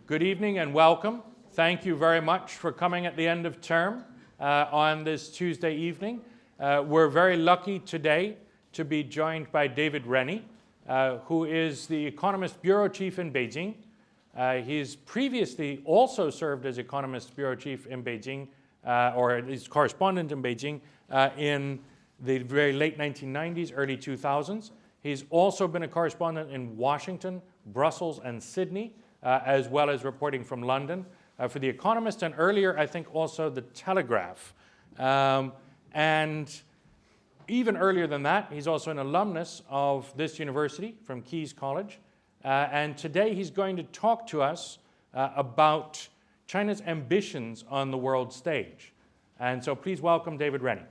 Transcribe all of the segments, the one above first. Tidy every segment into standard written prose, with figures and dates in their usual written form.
Good evening and welcome. Thank you very much for coming at the end of term on this Tuesday evening. We're very lucky today to be joined by David Rennie, who is the Economist Bureau Chief in Beijing. He's previously also served as Economist Bureau Chief in Beijing, or as correspondent in Beijing in the very late 1990s, early 2000s. He's also been a correspondent in Washington, Brussels, and Sydney, as well as reporting from London for The Economist, and earlier, I think, also The Telegraph. And even earlier than that, he's also an alumnus of this university from Keyes College. And today he's going to talk to us about China's ambitions on the world stage. And so please welcome David Rennie.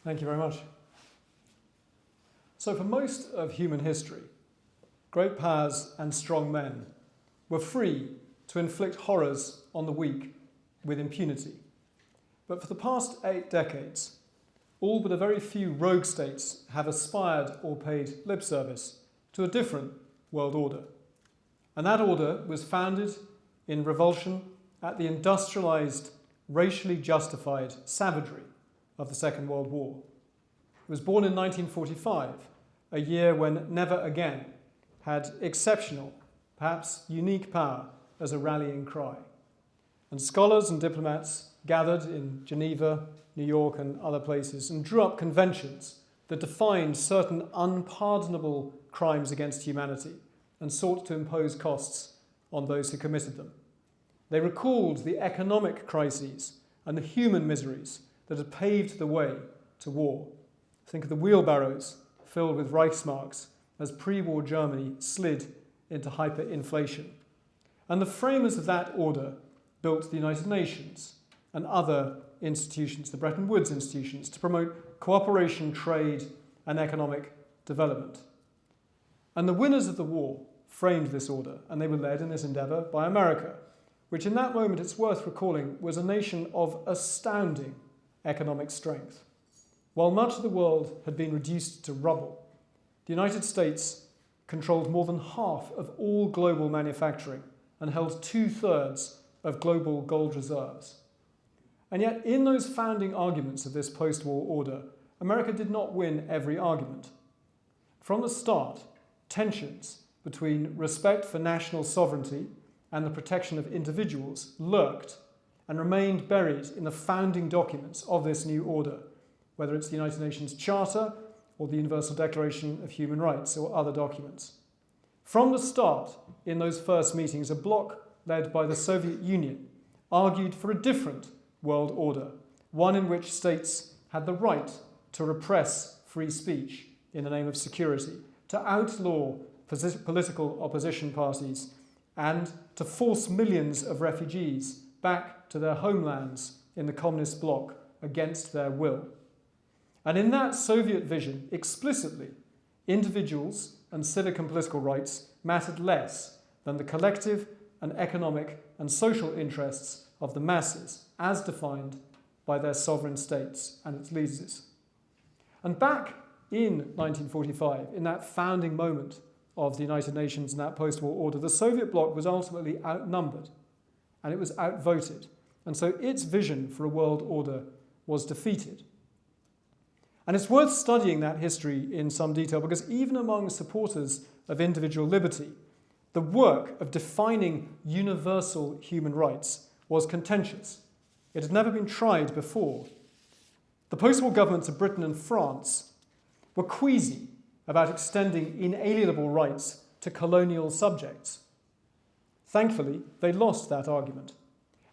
Thank you very much. So for most of human history, great powers and strong men were free to inflict horrors on the weak with impunity. But for the past 8 decades, all but a very few rogue states have aspired or paid lip service to a different world order. And that order was founded in revulsion at the industrialized, racially justified savagery of the Second World War. It was born in 1945, a year when never again had exceptional, perhaps unique power as a rallying cry. And scholars and diplomats gathered in Geneva, New York, and other places and drew up conventions that defined certain unpardonable crimes against humanity and sought to impose costs on those who committed them. They recalled the economic crises and the human miseries that had paved the way to war. Think of the wheelbarrows filled with Reichsmarks as pre-war Germany slid into hyperinflation. And the framers of that order built the United Nations and other institutions, the Bretton Woods institutions, to promote cooperation, trade, and economic development. And the winners of the war framed this order, and they were led in this endeavour by America, which in that moment, it's worth recalling, was a nation of astounding economic strength. While much of the world had been reduced to rubble, the United States controlled more than half of all global manufacturing and held 2/3 of global gold reserves. And yet, in those founding arguments of this post-war order, America did not win every argument. From the start, tensions between respect for national sovereignty and the protection of individuals lurked and remained buried in the founding documents of this new order, whether it's the United Nations Charter or the Universal Declaration of Human Rights or other documents. From the start, in those first meetings, a bloc led by the Soviet Union argued for a different world order, one in which states had the right to repress free speech in the name of security, to outlaw political opposition parties, and to force millions of refugees back to their homelands in the communist bloc against their will. And in that Soviet vision, explicitly, individuals and civic and political rights mattered less than the collective and economic and social interests of the masses, as defined by their sovereign states and its leaders. And back in 1945, in that founding moment of the United Nations and that post-war order, the Soviet bloc was ultimately outnumbered and it was outvoted. And so its vision for a world order was defeated. And it's worth studying that history in some detail because even among supporters of individual liberty, the work of defining universal human rights was contentious. It had never been tried before. The post-war governments of Britain and France were queasy about extending inalienable rights to colonial subjects. Thankfully, they lost that argument.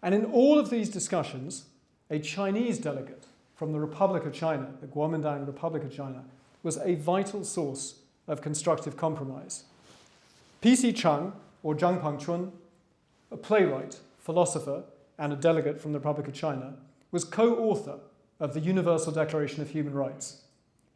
And in all of these discussions, a Chinese delegate from the Republic of China, the Kuomintang Republic of China, was a vital source of constructive compromise. P.C. Chang, or Zhang Pangchun, a playwright, philosopher, and a delegate from the Republic of China, was co-author of the Universal Declaration of Human Rights.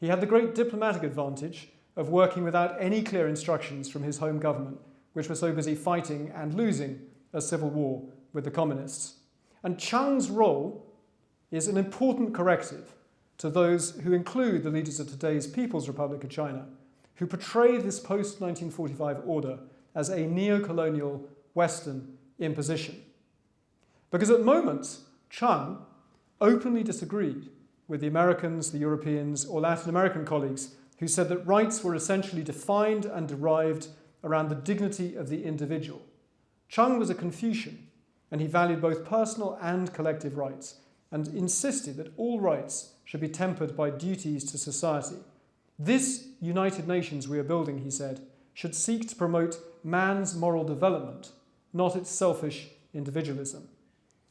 He had the great diplomatic advantage of working without any clear instructions from his home government, which was so busy fighting and losing a civil war with the communists. And Chang's role is an important corrective to those who include the leaders of today's People's Republic of China, who portray this post-1945 order as a neo-colonial Western imposition. Because at moments, Chiang openly disagreed with the Americans, the Europeans, or Latin American colleagues who said that rights were essentially defined and derived around the dignity of the individual. Chiang was a Confucian, and he valued both personal and collective rights, and insisted that all rights should be tempered by duties to society. This United Nations we are building, he said, should seek to promote man's moral development, not its selfish individualism.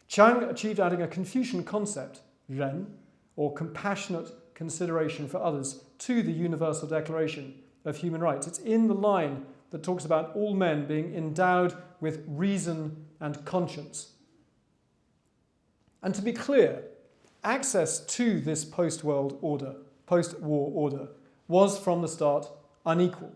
Chiang achieved adding a Confucian concept, ren, or compassionate consideration for others, to the Universal Declaration of Human Rights. It's in the line that talks about all men being endowed with reason and conscience. And to be clear, access to this post-war order, was from the start unequal.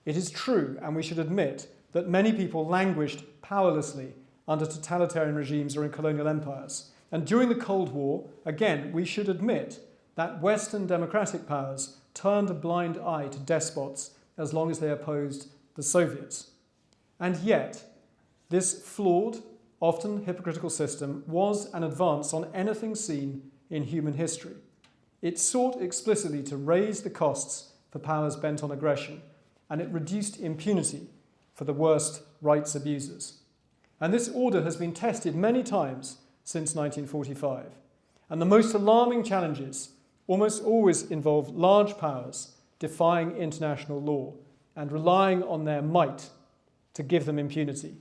It is true, and we should admit, that many people languished powerlessly under totalitarian regimes or in colonial empires. And during the Cold War, again, we should admit that Western democratic powers turned a blind eye to despots as long as they opposed the Soviets. And yet, this flawed, often hypocritical system was an advance on anything seen in human history. It sought explicitly to raise the costs for powers bent on aggression, and it reduced impunity for the worst rights abusers. And this order has been tested many times since 1945. And the most alarming challenges almost always involve large powers defying international law and relying on their might to give them impunity.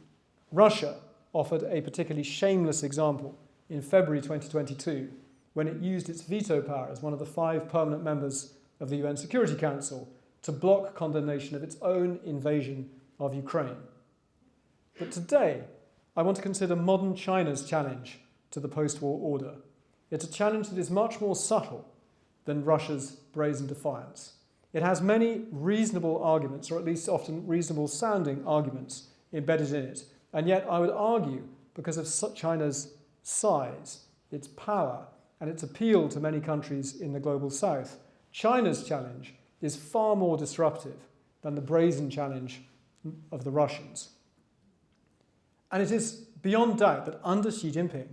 Russia offered a particularly shameless example in February 2022 when it used its veto power as one of the 5 permanent members of the UN Security Council to block condemnation of its own invasion of Ukraine. But today, I want to consider modern China's challenge to the post-war order. It's a challenge that is much more subtle than Russia's brazen defiance. It has many reasonable arguments, or at least often reasonable sounding arguments, embedded in it. And yet I would argue, because of China's size, its power, and its appeal to many countries in the global south, China's challenge is far more disruptive than the brazen challenge of the Russians. And it is beyond doubt that under Xi Jinping,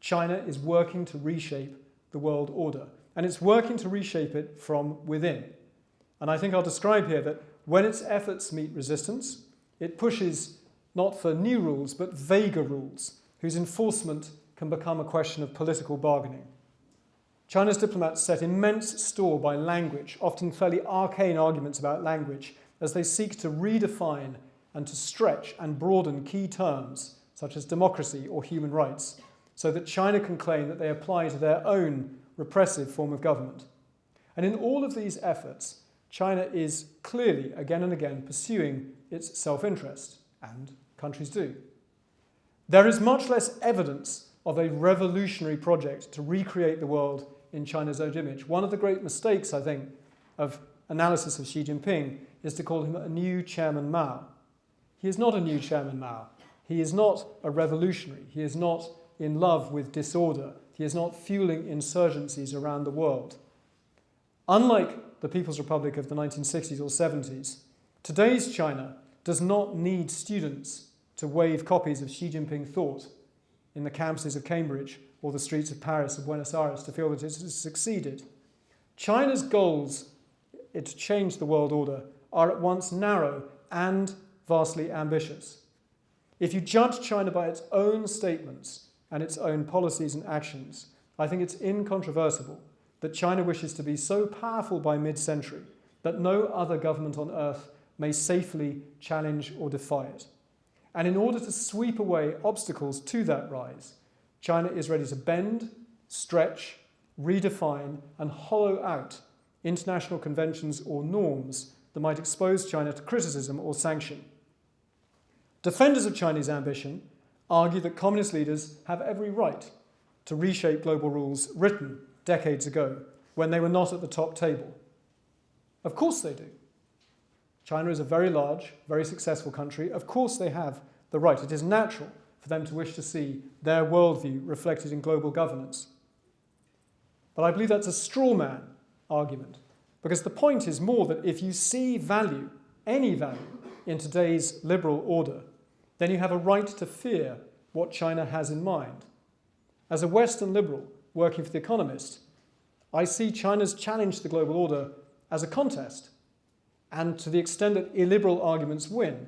China is working to reshape the world order. And it's working to reshape it from within. And I think I'll describe here that when its efforts meet resistance, it pushes not for new rules, but vaguer rules, whose enforcement can become a question of political bargaining. China's diplomats set immense store by language, often fairly arcane arguments about language, as they seek to redefine and to stretch and broaden key terms, such as democracy or human rights, so that China can claim that they apply to their own repressive form of government. And in all of these efforts, China is clearly, again and again, pursuing its self-interest, and countries do. There is much less evidence of a revolutionary project to recreate the world in China's own image. One of the great mistakes, I think, of analysis of Xi Jinping is to call him a new Chairman Mao. He is not a new Chairman Mao. He is not a revolutionary. He is not in love with disorder. He is not fueling insurgencies around the world. Unlike the People's Republic of the 1960s or 70s, today's China does not need students to wave copies of Xi Jinping thought in the campuses of Cambridge or the streets of Paris or Buenos Aires to feel that it has succeeded. China's goals to change the world order are at once narrow and vastly ambitious. If you judge China by its own statements and its own policies and actions, I think it's incontrovertible that China wishes to be so powerful by mid-century that no other government on earth may safely challenge or defy it. And in order to sweep away obstacles to that rise, China is ready to bend, stretch, redefine, and hollow out international conventions or norms that might expose China to criticism or sanction. Defenders of Chinese ambition argue that communist leaders have every right to reshape global rules written decades ago when they were not at the top table. Of course they do. China is a very large, very successful country. Of course they have the right. It is natural for them to wish to see their worldview reflected in global governance. But I believe that's a straw man argument, because the point is more that if you see value, any value, in today's liberal order, then you have a right to fear what China has in mind. As a Western liberal working for The Economist, I see China's challenge to the global order as a contest. And to the extent that illiberal arguments win,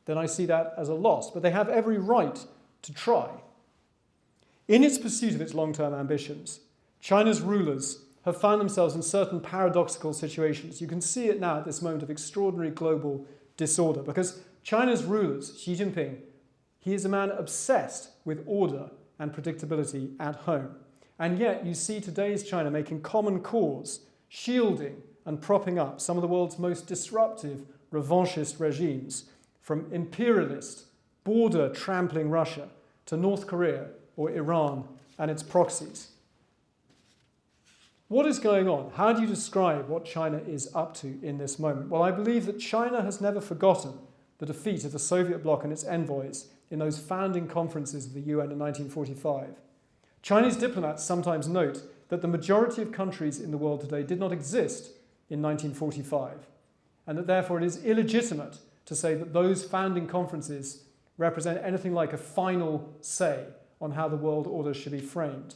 then I see that as a loss. But they have every right to try. In its pursuit of its long-term ambitions, China's rulers have found themselves in certain paradoxical situations. You can see it now at this moment of extraordinary global disorder, because China's rulers, Xi Jinping, he is a man obsessed with order and predictability at home. And yet you see today's China making common cause, shielding and propping up some of the world's most disruptive revanchist regimes, from imperialist, border-trampling Russia to North Korea or Iran and its proxies. What is going on? How do you describe what China is up to in this moment? Well, I believe that China has never forgotten the defeat of the Soviet bloc and its envoys in those founding conferences of the UN in 1945. Chinese diplomats sometimes note that the majority of countries in the world today did not exist in 1945, and that therefore it is illegitimate to say that those founding conferences represent anything like a final say on how the world order should be framed.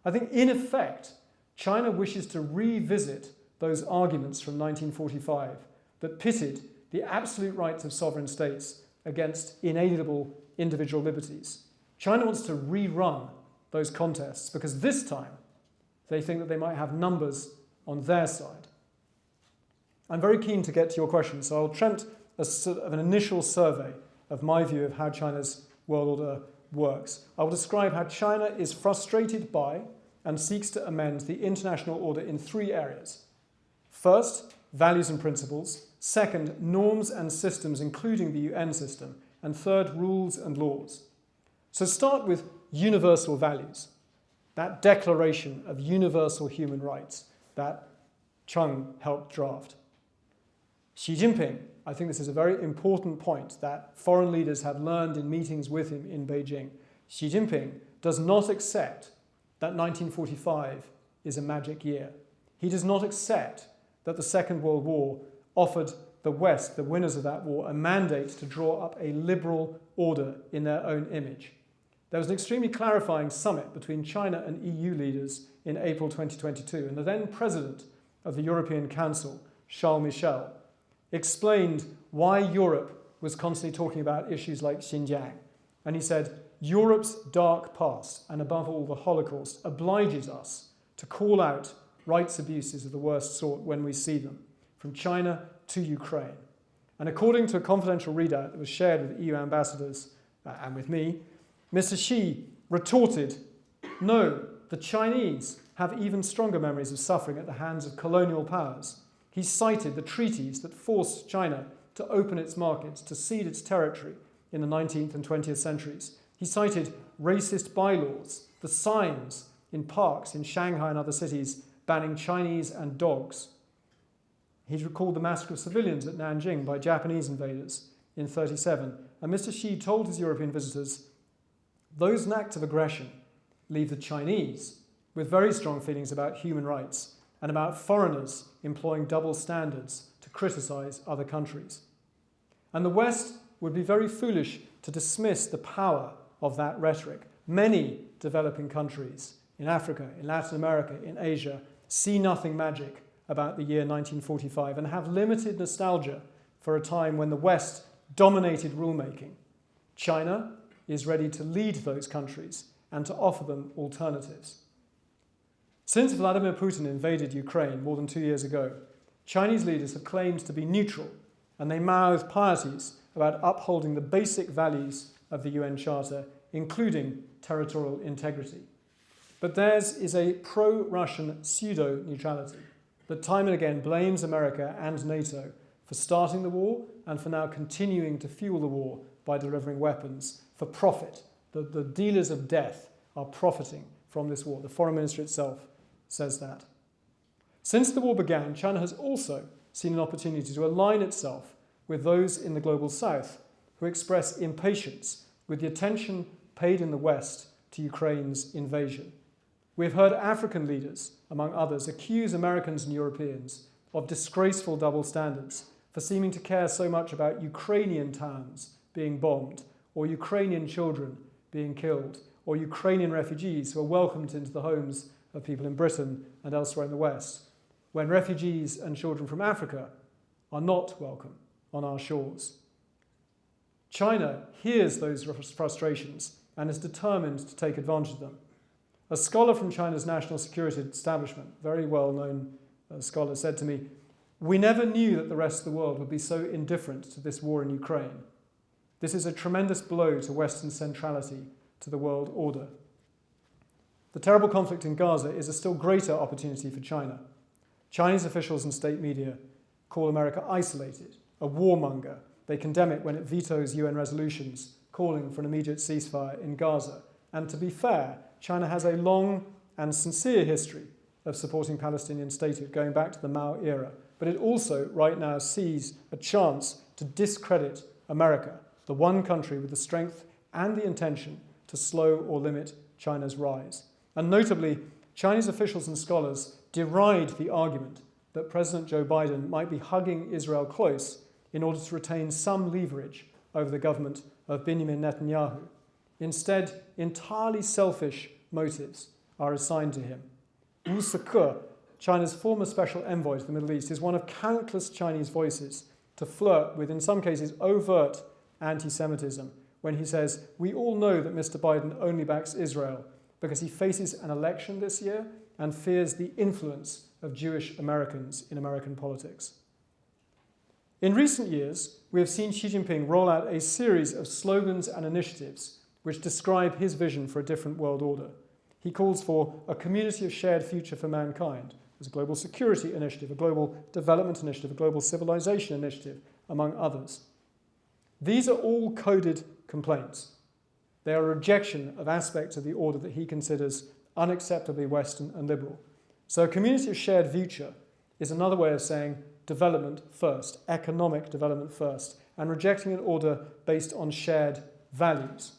I think, in effect, China wishes to revisit those arguments from 1945 that pitted the absolute rights of sovereign states against inalienable individual liberties. China wants to rerun those contests because this time they think that they might have numbers on their side. I'm very keen to get to your questions, so I'll attempt a sort of an initial survey of my view of how China's world order works. I will describe how China is frustrated by and seeks to amend the international order in three areas. First, values and principles. Second, norms and systems, including the UN system. And third, rules and laws. So start with universal values, that declaration of universal human rights that Chung helped draft. Xi Jinping, I think this is a very important point that foreign leaders have learned in meetings with him in Beijing. Xi Jinping does not accept that 1945 is a magic year. He does not accept that the Second World War offered the West, the winners of that war, a mandate to draw up a liberal order in their own image. There was an extremely clarifying summit between China and EU leaders in April 2022, and the then president of the European Council, Charles Michel, explained why Europe was constantly talking about issues like Xinjiang. And he said, Europe's dark past, and above all the Holocaust, obliges us to call out rights abuses of the worst sort when we see them, from China to Ukraine. And according to a confidential readout that was shared with EU ambassadors and with me, Mr. Xi retorted, no, the Chinese have even stronger memories of suffering at the hands of colonial powers. He cited the treaties that forced China to open its markets, to cede its territory in the 19th and 20th centuries. He cited racist bylaws, the signs in parks in Shanghai and other cities banning Chinese and dogs. He recalled the massacre of civilians at Nanjing by Japanese invaders in 1937. And Mr. Xi told his European visitors, those acts of aggression leave the Chinese with very strong feelings about human rights and about foreigners employing double standards to criticize other countries. And the West would be very foolish to dismiss the power of that rhetoric. Many developing countries in Africa, in Latin America, in Asia see nothing magic about the year 1945 and have limited nostalgia for a time when the West dominated rulemaking. China is ready to lead those countries and to offer them alternatives. Since Vladimir Putin invaded Ukraine more than 2 years ago, Chinese leaders have claimed to be neutral, and they mouth pieties about upholding the basic values of the UN Charter, including territorial integrity. But theirs is a pro-Russian pseudo-neutrality that time and again blames America and NATO for starting the war and for now continuing to fuel the war by delivering weapons for profit. The dealers of death are profiting from this war. The foreign minister itself says that. Since the war began, China has also seen an opportunity to align itself with those in the global south who express impatience with the attention paid in the West to Ukraine's invasion. We've heard African leaders, among others, accuse Americans and Europeans of disgraceful double standards for seeming to care so much about Ukrainian towns being bombed, or Ukrainian children being killed, or Ukrainian refugees who are welcomed into the homes of people in Britain and elsewhere in the West, when refugees and children from Africa are not welcome on our shores. China hears those frustrations and is determined to take advantage of them. A scholar from China's national security establishment, very well-known scholar, said to me, "We never knew that the rest of the world would be so indifferent to this war in Ukraine. This is a tremendous blow to Western centrality to the world order." The terrible conflict in Gaza is a still greater opportunity for China. Chinese officials and state media call America isolated, a warmonger. They condemn it when it vetoes UN resolutions calling for an immediate ceasefire in Gaza. And to be fair, China has a long and sincere history of supporting Palestinian statehood going back to the Mao era. But it also right now sees a chance to discredit America, the one country with the strength and the intention to slow or limit China's rise. And notably, Chinese officials and scholars deride the argument that President Joe Biden might be hugging Israel close in order to retain some leverage over the government of Benjamin Netanyahu. Instead, entirely selfish motives are assigned to him. Wu Seke, China's former special envoy to the Middle East, is one of countless Chinese voices to flirt with, in some cases, overt anti-Semitism when he says, "We all know that Mr. Biden only backs Israel because he faces an election this year and fears the influence of Jewish Americans in American politics." In recent years, we have seen Xi Jinping roll out a series of slogans and initiatives which describe his vision for a different world order. He calls for a community of shared future for mankind. There's a global security initiative, a global development initiative, a global civilization initiative, among others. These are all coded complaints. They are a rejection of aspects of the order that he considers unacceptably Western and liberal. So a community of shared future is another way of saying development first, economic development first, and rejecting an order based on shared values.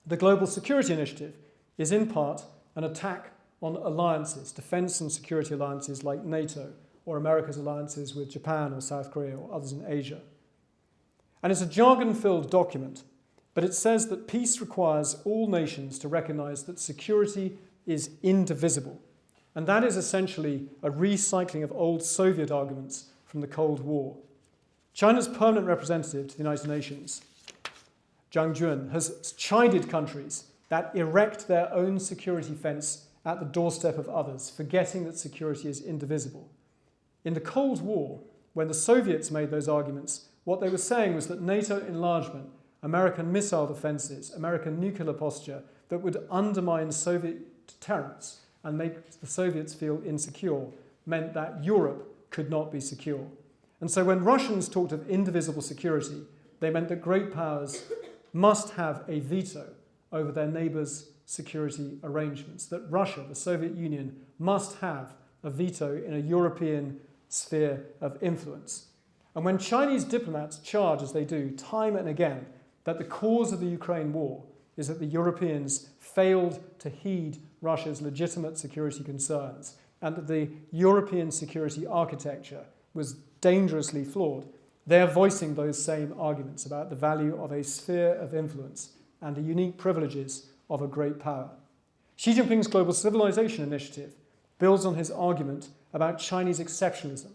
The Global Security Initiative is in part an attack on alliances, defense and security alliances like NATO, or America's alliances with Japan or South Korea or others in Asia. And it's a jargon-filled document, but it says that peace requires all nations to recognize that security is indivisible. And that is essentially a recycling of old Soviet arguments from the Cold War. China's permanent representative to the United Nations, Zhang Juan, has chided countries that erect their own security fence at the doorstep of others, forgetting that security is indivisible. In the Cold War, when the Soviets made those arguments, what they were saying was that NATO enlargement, American missile defenses, American nuclear posture that would undermine Soviet deterrence and make the Soviets feel insecure meant that Europe could not be secure. And so when Russians talked of indivisible security, they meant that great powers must have a veto over their neighbours' security arrangements, that Russia, the Soviet Union, must have a veto in a European sphere of influence. And when Chinese diplomats charge, as they do time and again, that the cause of the Ukraine war is that the Europeans failed to heed Russia's legitimate security concerns and that the European security architecture was dangerously flawed, they are voicing those same arguments about the value of a sphere of influence and the unique privileges of a great power. Xi Jinping's Global Civilization Initiative builds on his argument about Chinese exceptionalism,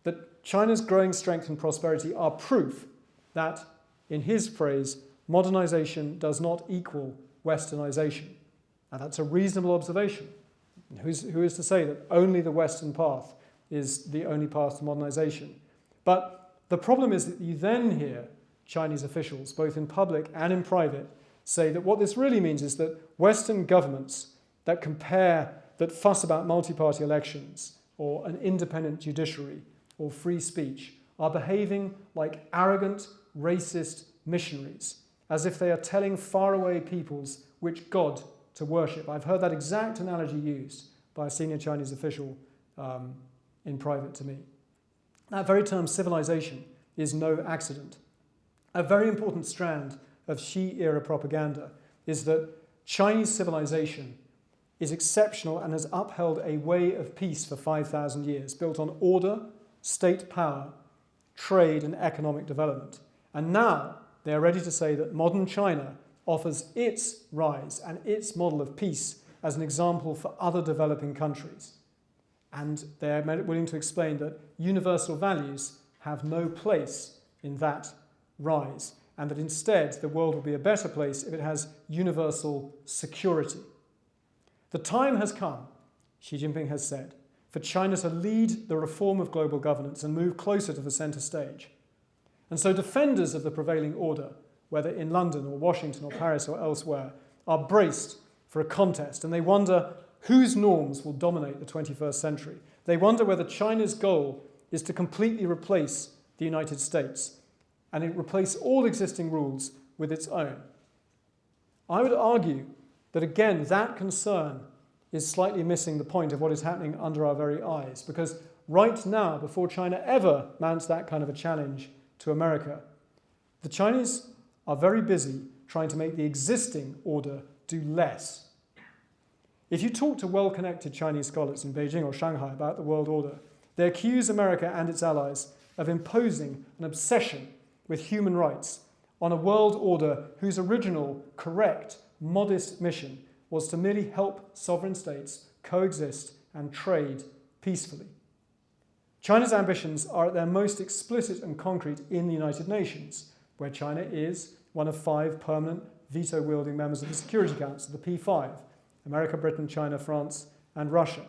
that China's growing strength and prosperity are proof that, in his phrase, modernization does not equal westernization. And that's a reasonable observation. Who is to say that only the Western path is the only path to modernization? But the problem is that you then hear Chinese officials, both in public and in private, say that what this really means is that Western governments that fuss about multi-party elections or an independent judiciary or free speech are behaving like arrogant, racist missionaries, as if they are telling faraway peoples which God to worship. I've heard that exact analogy used by a senior Chinese official in private to me. That very term civilization is no accident. A very important strand of Xi-era propaganda is that Chinese civilization is exceptional and has upheld a way of peace for 5,000 years, built on order, state power, trade and economic development. And now they are ready to say that modern China offers its rise and its model of peace as an example for other developing countries. And they're willing to explain that universal values have no place in that rise, and that instead the world will be a better place if it has universal security. The time has come, Xi Jinping has said, for China to lead the reform of global governance and move closer to the centre stage. And so defenders of the prevailing order, whether in London or Washington or Paris or elsewhere, are braced for a contest, and they wonder whose norms will dominate the 21st century. They wonder whether China's goal is to completely replace the United States and replace all existing rules with its own. I would argue that, again, that concern is slightly missing the point of what is happening under our very eyes, because right now, before China ever mounts that kind of a challenge to America, the Chinese are very busy trying to make the existing order do less. If you talk to well-connected Chinese scholars in Beijing or Shanghai about the world order, they accuse America and its allies of imposing an obsession with human rights on a world order whose original, correct, modest mission was to merely help sovereign states coexist and trade peacefully. China's ambitions are at their most explicit and concrete in the United Nations, where China is one of 5 permanent veto-wielding members of the Security Council, the P5, America, Britain, China, France, and Russia.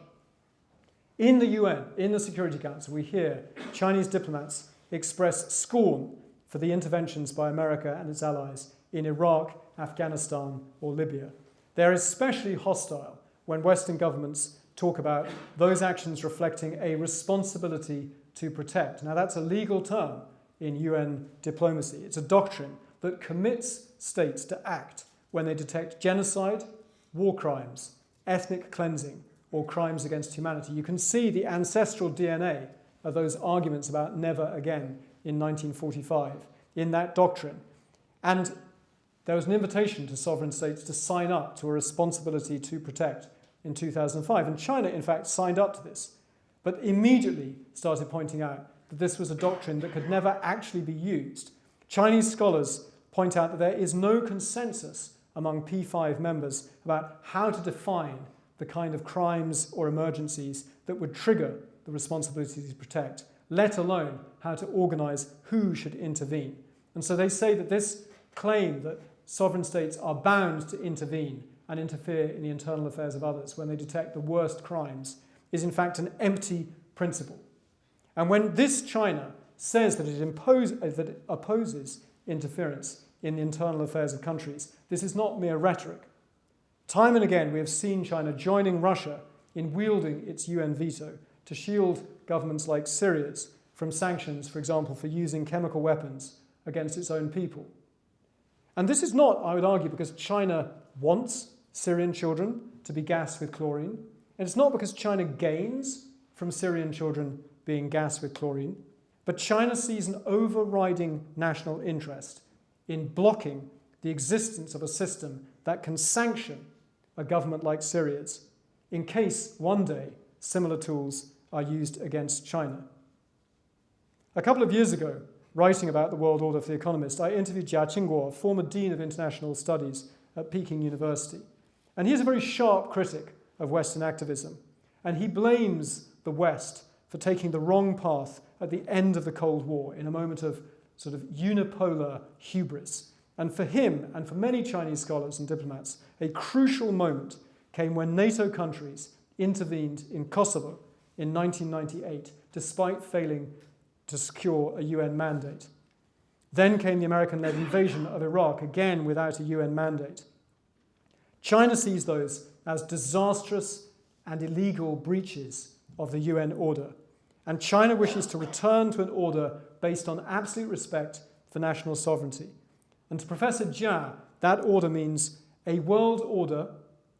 In the UN, in the Security Council, we hear Chinese diplomats express scorn for the interventions by America and its allies in Iraq, Afghanistan, or Libya. They're especially hostile when Western governments talk about those actions reflecting a responsibility to protect. Now, that's a legal term in UN diplomacy. It's a doctrine that commits states to act when they detect genocide, war crimes, ethnic cleansing, or crimes against humanity. You can see the ancestral DNA of those arguments about never again in 1945 in that doctrine. And there was an invitation to sovereign states to sign up to a responsibility to protect in 2005. And China, in fact, signed up to this, but immediately started pointing out that this was a doctrine that could never actually be used. Chinese scholars point out that there is no consensus among P5 members about how to define the kind of crimes or emergencies that would trigger the responsibility to protect, let alone how to organize who should intervene. And so they say that this claim that sovereign states are bound to intervene and interfere in the internal affairs of others when they detect the worst crimes is in fact an empty principle. And when this China says that it opposes interference in the internal affairs of countries, this is not mere rhetoric. Time and again we have seen China joining Russia in wielding its UN veto to shield governments like Syria's from sanctions, for example, for using chemical weapons against its own people. And this is not, I would argue, because China wants Syrian children to be gassed with chlorine. And it's not because China gains from Syrian children being gassed with chlorine. But China sees an overriding national interest in blocking the existence of a system that can sanction a government like Syria's in case one day similar tools are used against China. A couple of years ago, writing about the world order for The Economist, I interviewed Jia Qingguo, former Dean of International Studies at Peking University. And he's a very sharp critic of Western activism. And he blames the West for taking the wrong path at the end of the Cold War in a moment of sort of unipolar hubris. And for him, and for many Chinese scholars and diplomats, a crucial moment came when NATO countries intervened in Kosovo in 1998, despite failing to secure a UN mandate. Then came the American-led invasion of Iraq, again without a UN mandate. China sees those as disastrous and illegal breaches of the UN order. And China wishes to return to an order based on absolute respect for national sovereignty. And to Professor Jia, that order means a world order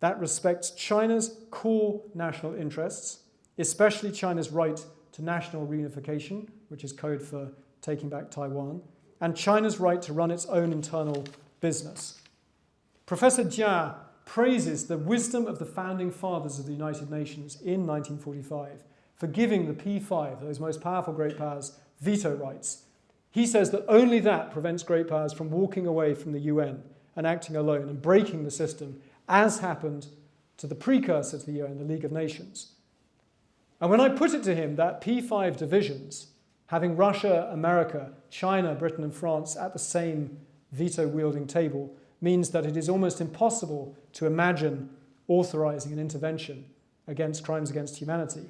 that respects China's core national interests, especially China's right to national reunification, which is code for taking back Taiwan, and China's right to run its own internal business. Professor Jia praises the wisdom of the founding fathers of the United Nations in 1945 for giving the P5, those most powerful great powers, veto rights. He says that only that prevents great powers from walking away from the UN and acting alone and breaking the system, as happened to the precursor to the UN, the League of Nations. And when I put it to him that P5 divisions, having Russia, America, China, Britain and France at the same veto-wielding table, means that it is almost impossible to imagine authorizing an intervention against crimes against humanity,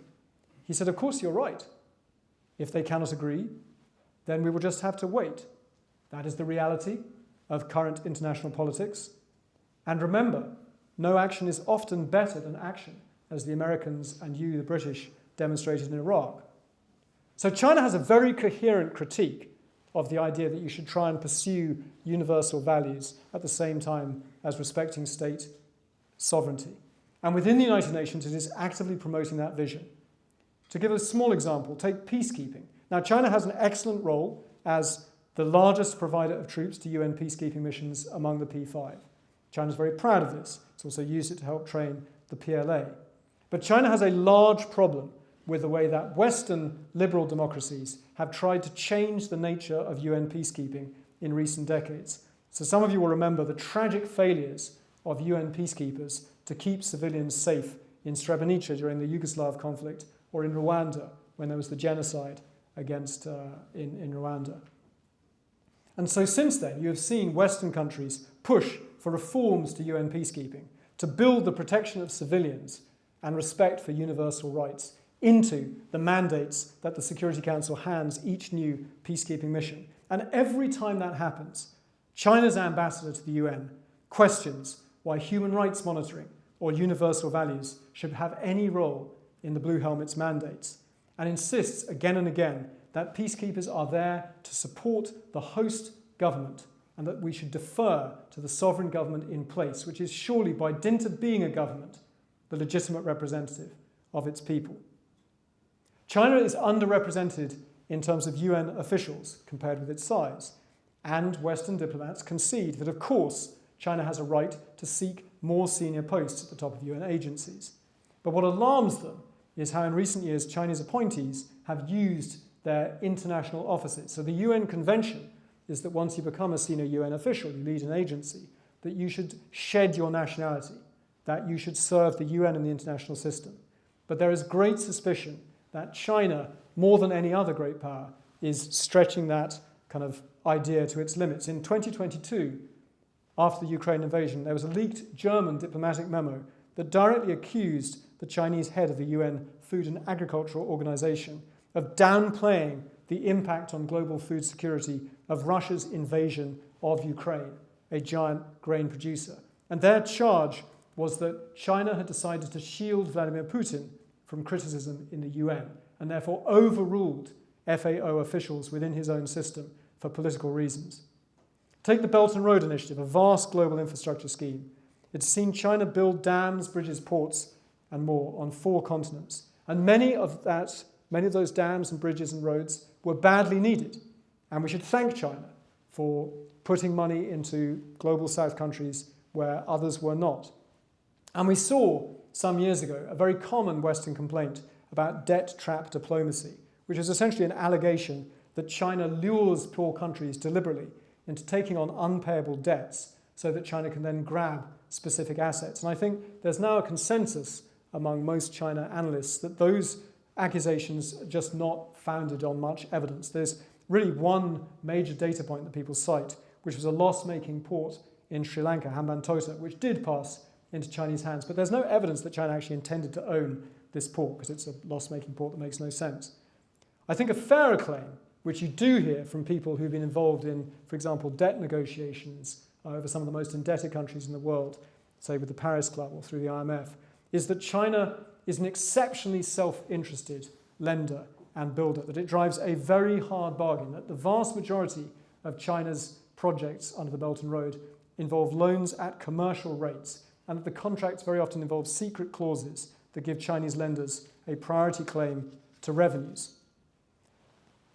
he said, of course you're right. If they cannot agree, then we will just have to wait. That is the reality of current international politics. And remember, no action is often better than action, as the Americans and you, the British, demonstrated in Iraq. So China has a very coherent critique of the idea that you should try and pursue universal values at the same time as respecting state sovereignty. And within the United Nations, it is actively promoting that vision. To give a small example, take peacekeeping. Now, China has an excellent role as the largest provider of troops to UN peacekeeping missions among the P5. China's very proud of this. It's also used it to help train the PLA. But China has a large problem with the way that Western liberal democracies have tried to change the nature of UN peacekeeping in recent decades. So some of you will remember the tragic failures of UN peacekeepers to keep civilians safe in Srebrenica during the Yugoslav conflict, or in Rwanda when there was the genocide against in Rwanda. And so since then, you have seen Western countries push for reforms to UN peacekeeping to build the protection of civilians and respect for universal rights into the mandates that the Security Council hands each new peacekeeping mission. And every time that happens, China's ambassador to the UN questions why human rights monitoring or universal values should have any role in the Blue Helmets' mandates, and insists again and again that peacekeepers are there to support the host government and that we should defer to the sovereign government in place, which is surely, by dint of being a government, the legitimate representative of its people. China is underrepresented in terms of UN officials compared with its size, and Western diplomats concede that, of course, China has a right to seek more senior posts at the top of UN agencies. But what alarms them is how in recent years Chinese appointees have used their international offices. So the UN Convention is that once you become a senior UN official, you lead an agency, that you should shed your nationality, that you should serve the UN and the international system. But there is great suspicion that China, more than any other great power, is stretching that kind of idea to its limits. In 2022, after the Ukraine invasion, there was a leaked German diplomatic memo that directly accused the Chinese head of the UN Food and Agricultural Organization of downplaying the impact on global food security of Russia's invasion of Ukraine, a giant grain producer. And their charge was that China had decided to shield Vladimir Putin from criticism in the UN and therefore overruled FAO officials within his own system for political reasons. Take the Belt and Road Initiative, a vast global infrastructure scheme. It's seen China build dams, bridges, ports, and more on 4 continents. And many of those dams and bridges and roads were badly needed. And we should thank China for putting money into global South countries where others were not. And we saw some years ago a very common Western complaint about debt trap diplomacy, which is essentially an allegation that China lures poor countries deliberately into taking on unpayable debts so that China can then grab specific assets. And I think there's now a consensus among most China analysts that those accusations are just not founded on much evidence. There's really one major data point that people cite, which was a loss-making port in Sri Lanka, Hambantota, which did pass into Chinese hands. But there's no evidence that China actually intended to own this port because it's a loss-making port that makes no sense. I think a fairer claim, which you do hear from people who've been involved in, for example, debt negotiations over some of the most indebted countries in the world, say with the Paris Club or through the IMF, is that China is an exceptionally self-interested lender and builder, that it drives a very hard bargain, that the vast majority of China's projects under the Belt and Road involve loans at commercial rates, and that the contracts very often involve secret clauses that give Chinese lenders a priority claim to revenues.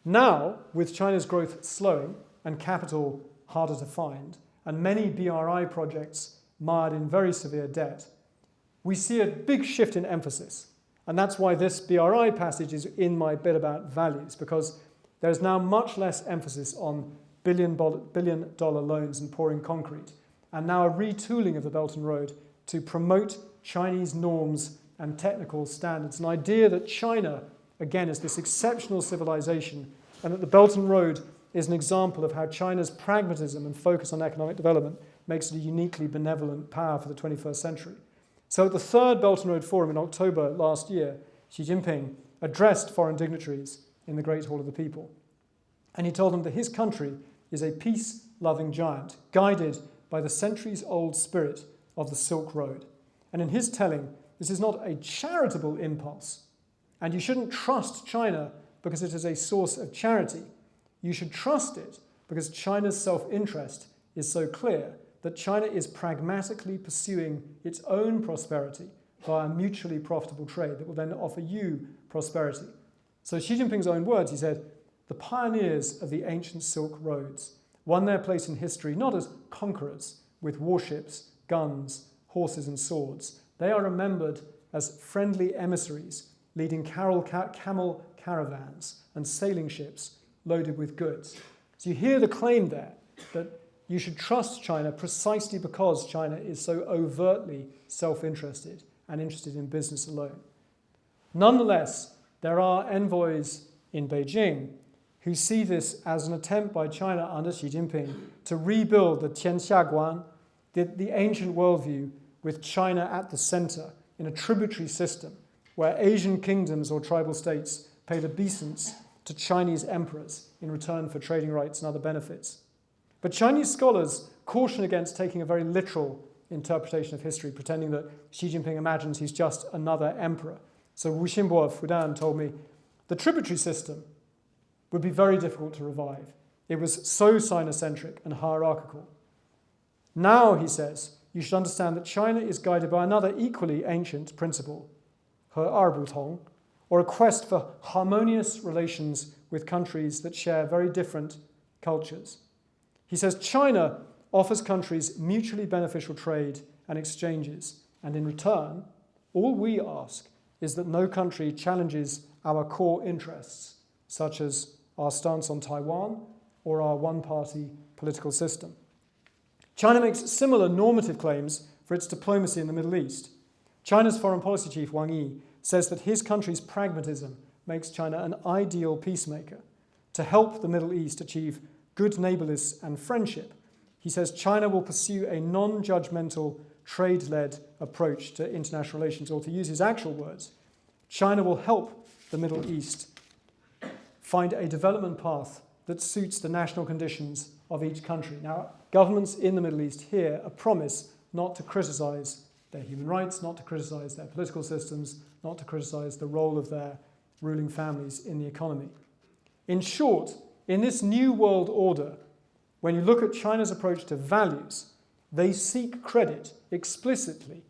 Now, with China's growth slowing and capital harder to find, and many BRI projects mired in very severe debt, we see a big shift in emphasis. And that's why this BRI passage is in my bit about values, because there's now much less emphasis on billion-dollar loans and pouring concrete, and now a retooling of the Belt and Road to promote Chinese norms and technical standards. An idea that China, again, is this exceptional civilization, and that the Belt and Road is an example of how China's pragmatism and focus on economic development makes it a uniquely benevolent power for the 21st century. So at the third Belt and Road Forum in October last year, Xi Jinping addressed foreign dignitaries in the Great Hall of the People. And he told them that his country is a peace-loving giant, guided by the centuries-old spirit of the Silk Road. And in his telling, this is not a charitable impulse. And you shouldn't trust China because it is a source of charity. You should trust it because China's self-interest is so clear that China is pragmatically pursuing its own prosperity via mutually profitable trade that will then offer you prosperity. So Xi Jinping's own words, he said, the pioneers of the ancient Silk Roads won their place in history not as conquerors with warships, guns, horses and swords. They are remembered as friendly emissaries leading camel caravans and sailing ships loaded with goods. So you hear the claim there that you should trust China precisely because China is so overtly self-interested and interested in business alone. Nonetheless, there are envoys in Beijing who see this as an attempt by China under Xi Jinping to rebuild the Chaguan, the ancient worldview with China at the center in a tributary system where Asian kingdoms or tribal states paid obeisance to Chinese emperors in return for trading rights and other benefits. But Chinese scholars caution against taking a very literal interpretation of history, pretending that Xi Jinping imagines he's just another emperor. So Wu Xinbo of Fudan told me the tributary system would be very difficult to revive. It was so Sinocentric and hierarchical. Now, he says, you should understand that China is guided by another equally ancient principle, He Arbutong, or a quest for harmonious relations with countries that share very different cultures. He says China offers countries mutually beneficial trade and exchanges, and in return, all we ask is that no country challenges our core interests, such as our stance on Taiwan or our one-party political system. China makes similar normative claims for its diplomacy in the Middle East. China's foreign policy chief, Wang Yi, says that his country's pragmatism makes China an ideal peacemaker. To help the Middle East achieve good neighborliness and friendship, he says China will pursue a non-judgmental, trade-led approach to international relations, or to use his actual words, China will help the Middle East find a development path that suits the national conditions of each country. Now, governments in the Middle East hear a promise not to criticize their human rights, not to criticize their political systems, not to criticize the role of their ruling families in the economy. In short, in this new world order, when you look at China's approach to values, they seek credit explicitly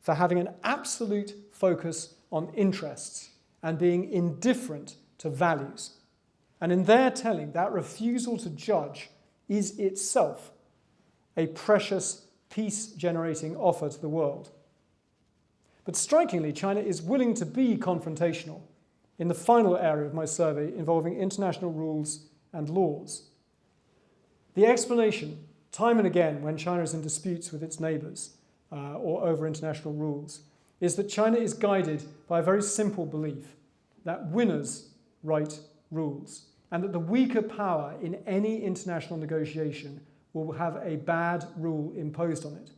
for having an absolute focus on interests and being indifferent to values. And in their telling, that refusal to judge is itself a precious peace-generating offer to the world. But strikingly, China is willing to be confrontational in the final area of my survey involving international rules and laws. The explanation, time and again, when China is in disputes with its neighbors or over international rules, is that China is guided by a very simple belief that winners write rules, and that the weaker power in any international negotiation will have a bad rule imposed on it.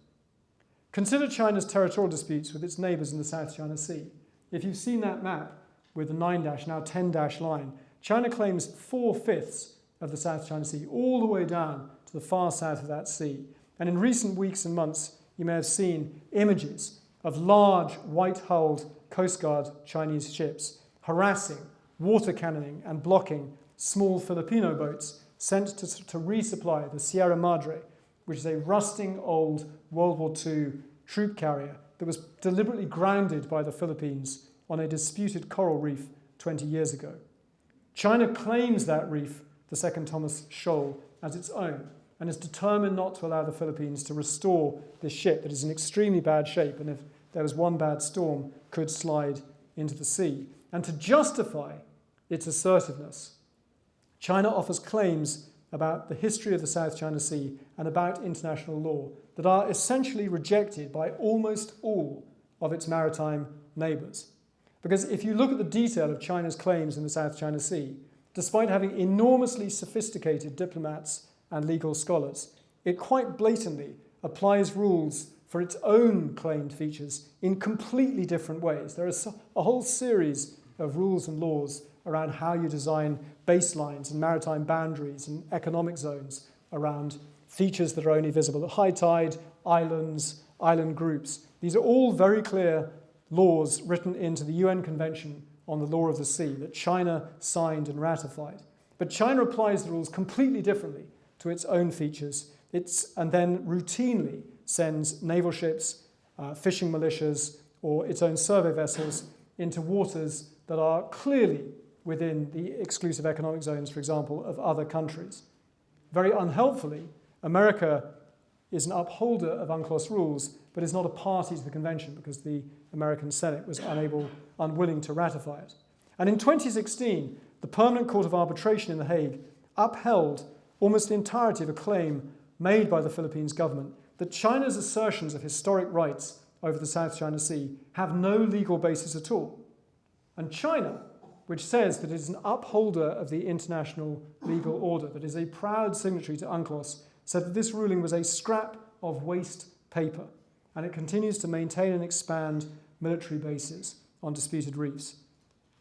Consider China's territorial disputes with its neighbors in the South China Sea. If you've seen that map with the 9-, now 10- line, China claims 4/5 of the South China Sea, all the way down to the far south of that sea. And in recent weeks and months, you may have seen images of large, white-hulled Coast Guard Chinese ships harassing, water cannoning, and blocking small Filipino boats sent to resupply the Sierra Madre, which is a rusting old World War II troop carrier that was deliberately grounded by the Philippines on a disputed coral reef 20 years ago. China claims that reef, the Second Thomas Shoal, as its own, and is determined not to allow the Philippines to restore this ship that is in extremely bad shape, and if there was one bad storm, could slide into the sea. And to justify its assertiveness, China offers claims about the history of the South China Sea and about international law that are essentially rejected by almost all of its maritime neighbours. Because if you look at the detail of China's claims in the South China Sea, despite having enormously sophisticated diplomats and legal scholars, it quite blatantly applies rules for its own claimed features in completely different ways. There is a whole series of rules and laws around how you design baselines and maritime boundaries and economic zones around features that are only visible at high tide, islands, island groups. These are all very clear laws written into the UN Convention on the Law of the Sea that China signed and ratified. But China applies the rules completely differently to its own features, and then routinely sends naval ships, fishing militias, or its own survey vessels into waters that are clearly within the exclusive economic zones, for example, of other countries. Very unhelpfully, America is an upholder of UNCLOS rules, but is not a party to the convention because the American Senate was unwilling to ratify it. And in 2016, the Permanent Court of Arbitration in The Hague upheld almost the entirety of a claim made by the Philippines government that China's assertions of historic rights over the South China Sea have no legal basis at all. And China, which says that it is an upholder of the international legal order, that is a proud signatory to UNCLOS, said that this ruling was a scrap of waste paper, and it continues to maintain and expand military bases on disputed reefs.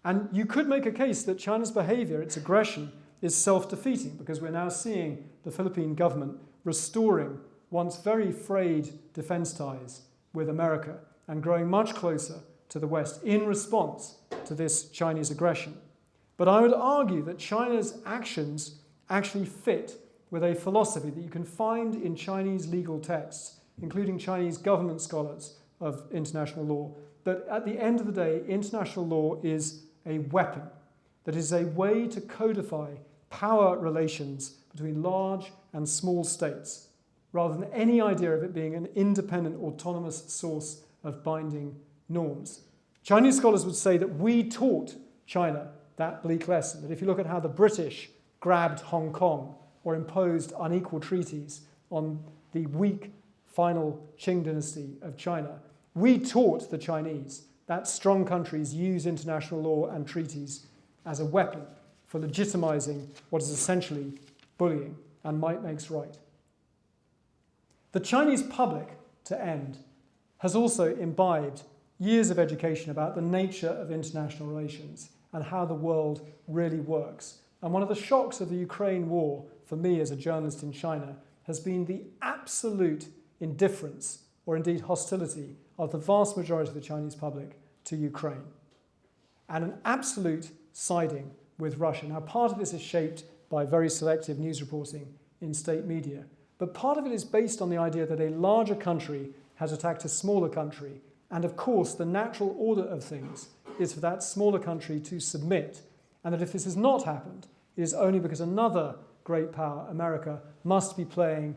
And you could make a case that China's behavior, its aggression, is self-defeating, because we're now seeing the Philippine government restoring once very frayed defense ties with America and growing much closer to the West in response to this Chinese aggression. But I would argue that China's actions actually fit with a philosophy that you can find in Chinese legal texts, including Chinese government scholars of international law, that at the end of the day, international law is a weapon, that is a way to codify power relations between large and small states, rather than any idea of it being an independent, autonomous source of binding norms. Chinese scholars would say that we taught China that bleak lesson, that if you look at how the British grabbed Hong Kong or imposed unequal treaties on the weak final Qing dynasty of China, we taught the Chinese that strong countries use international law and treaties as a weapon for legitimizing what is essentially bullying, and might makes right. The Chinese public, to end, has also imbibed years of education about the nature of international relations and how the world really works. And one of the shocks of the Ukraine war, for me as a journalist in China, has been the absolute indifference, or indeed hostility, of the vast majority of the Chinese public to Ukraine, and an absolute siding with Russia. Now, part of this is shaped by very selective news reporting in state media, but part of it is based on the idea that a larger country has attacked a smaller country, and of course the natural order of things is for that smaller country to submit, and that if this has not happened, it is only because another great power, America, must be playing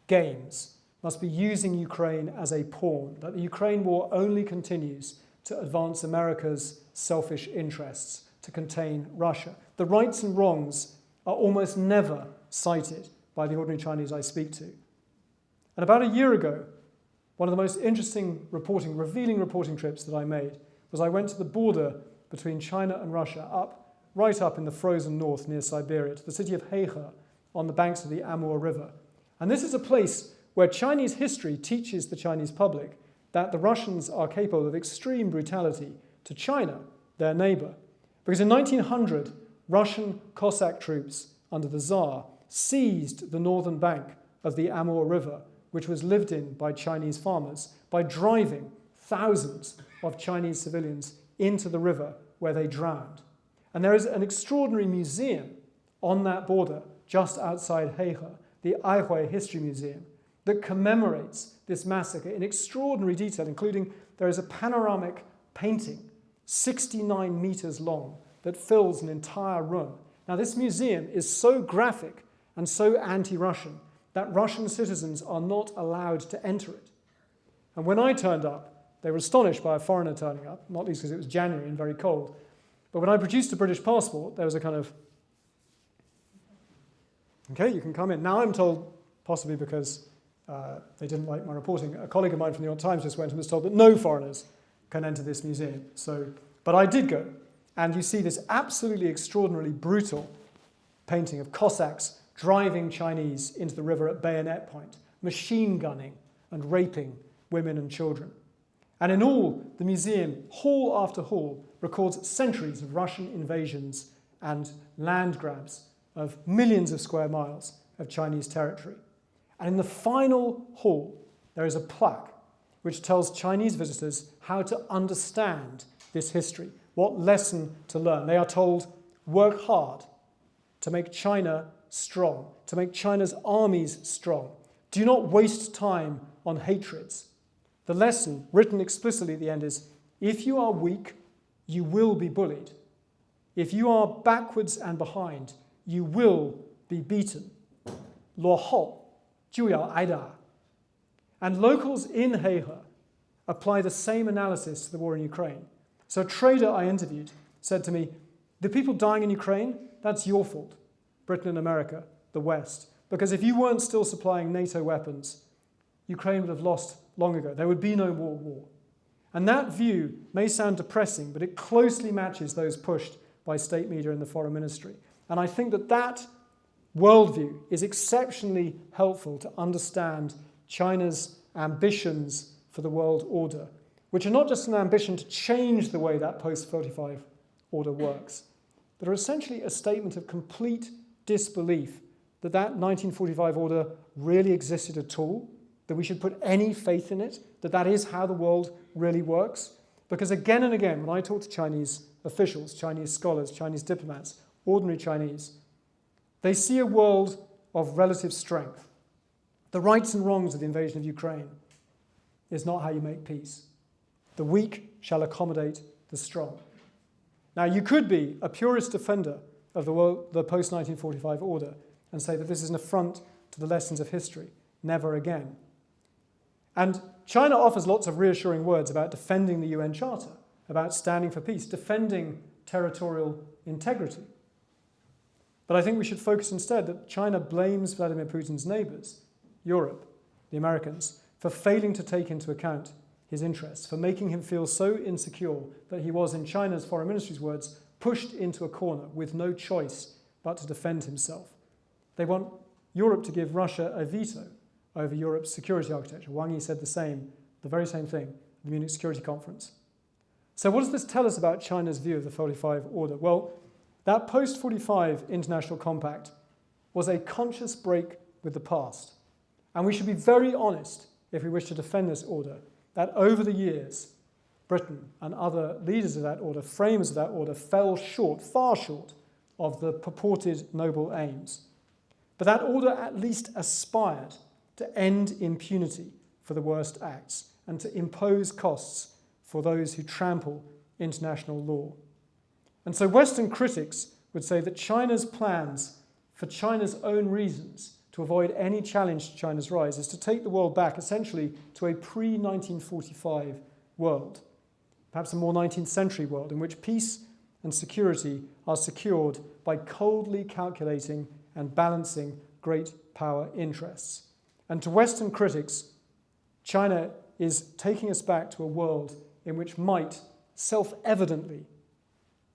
games, must be using Ukraine as a pawn, that the Ukraine war only continues to advance America's selfish interests, to contain Russia. The rights and wrongs are almost never cited by the ordinary Chinese I speak to. And about a year ago, one of the most interesting revealing reporting trips that I made was I went to the border between China and Russia, right up in the frozen north near Siberia, to the city of Bagehot on the banks of the Amur River. And this is a place where Chinese history teaches the Chinese public that the Russians are capable of extreme brutality to China, their neighbor. Because in 1900, Russian Cossack troops under the Tsar seized the northern bank of the Amur River, which was lived in by Chinese farmers, by driving thousands of Chinese civilians into the river where they drowned. And there is an extraordinary museum on that border just outside Bagehot, the Aihui History Museum, that commemorates this massacre in extraordinary detail, including there is a panoramic painting 69 meters long that fills an entire room. Now, this museum is so graphic and so anti-Russian that Russian citizens are not allowed to enter it. And when I turned up, they were astonished by a foreigner turning up, not least because it was January and very cold. But when I produced a British passport, there was a kind of, okay, you can come in. Now I'm told, possibly because they didn't like my reporting, a colleague of mine from the New York Times just went and was told that no foreigners can enter this museum. But I did go. And you see this absolutely extraordinarily brutal painting of Cossacks driving Chinese into the river at bayonet point, machine gunning and raping women and children. And in all, the museum, hall after hall, records centuries of Russian invasions and land grabs of millions of square miles of Chinese territory. And in the final hall, there is a plaque which tells Chinese visitors how to understand this history, what lesson to learn. They are told, work hard to make China strong, to make China's armies strong. Do not waste time on hatreds. The lesson, written explicitly at the end, is if you are weak, you will be bullied. If you are backwards and behind, you will be beaten. 落后就要挨打. And locals in Heihe apply the same analysis to the war in Ukraine. So a trader I interviewed said to me, the people dying in Ukraine, that's your fault, Britain and America, the West. Because if you weren't still supplying NATO weapons, Ukraine would have lost long ago. There would be no more war. And that view may sound depressing, but it closely matches those pushed by state media and the foreign ministry. And I think that that worldview is exceptionally helpful to understand China's ambitions for the world order, which are not just an ambition to change the way that post-45 order works, but are essentially a statement of complete disbelief that that 1945 order really existed at all, that we should put any faith in it, that that is how the world really works. Because again and again, when I talk to Chinese officials, Chinese scholars, Chinese diplomats, ordinary Chinese, they see a world of relative strength. The rights and wrongs of the invasion of Ukraine is not how you make peace. The weak shall accommodate the strong. Now, you could be a purist defender of the post-1945 order and say that this is an affront to the lessons of history. Never again. And China offers lots of reassuring words about defending the UN Charter, about standing for peace, defending territorial integrity. But I think we should focus instead that China blames Vladimir Putin's neighbors, Europe, the Americans, for failing to take into account his interests, for making him feel so insecure that he was, in China's foreign ministry's words, pushed into a corner with no choice but to defend himself. They want Europe to give Russia a veto over Europe's security architecture. Wang Yi said the very same thing at the Munich Security Conference. So what does this tell us about China's view of the 45 order? Well, that post-45 international compact was a conscious break with the past. And we should be very honest, if we wish to defend this order, that over the years, Britain and other leaders of that order, framers of that order, fell short, far short, of the purported noble aims. But that order at least aspired to end impunity for the worst acts and to impose costs for those who trample international law. And so Western critics would say that China's plans, for China's own reasons, to avoid any challenge to China's rise, is to take the world back essentially to a pre-1945 world, perhaps a more 19th century world, in which peace and security are secured by coldly calculating and balancing great power interests. And to Western critics, China is taking us back to a world in which might self-evidently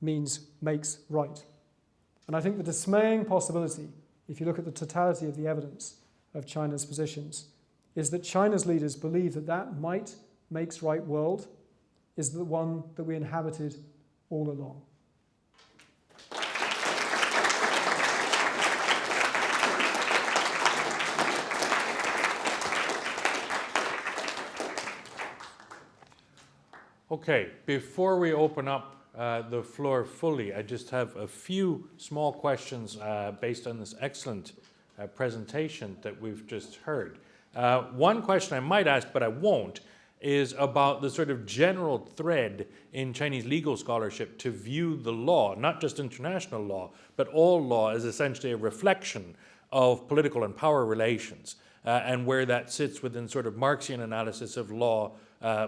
makes right. And I think the dismaying possibility, if you look at the totality of the evidence of China's positions, is that China's leaders believe that that might makes right world is the one that we inhabited all along. Okay, before we open up the floor fully, I just have a few small questions based on this excellent presentation that we've just heard. One question I might ask, but I won't, is about the sort of general thread in Chinese legal scholarship to view the law, not just international law, but all law, as essentially a reflection of political and power relations, and where that sits within sort of Marxian analysis of law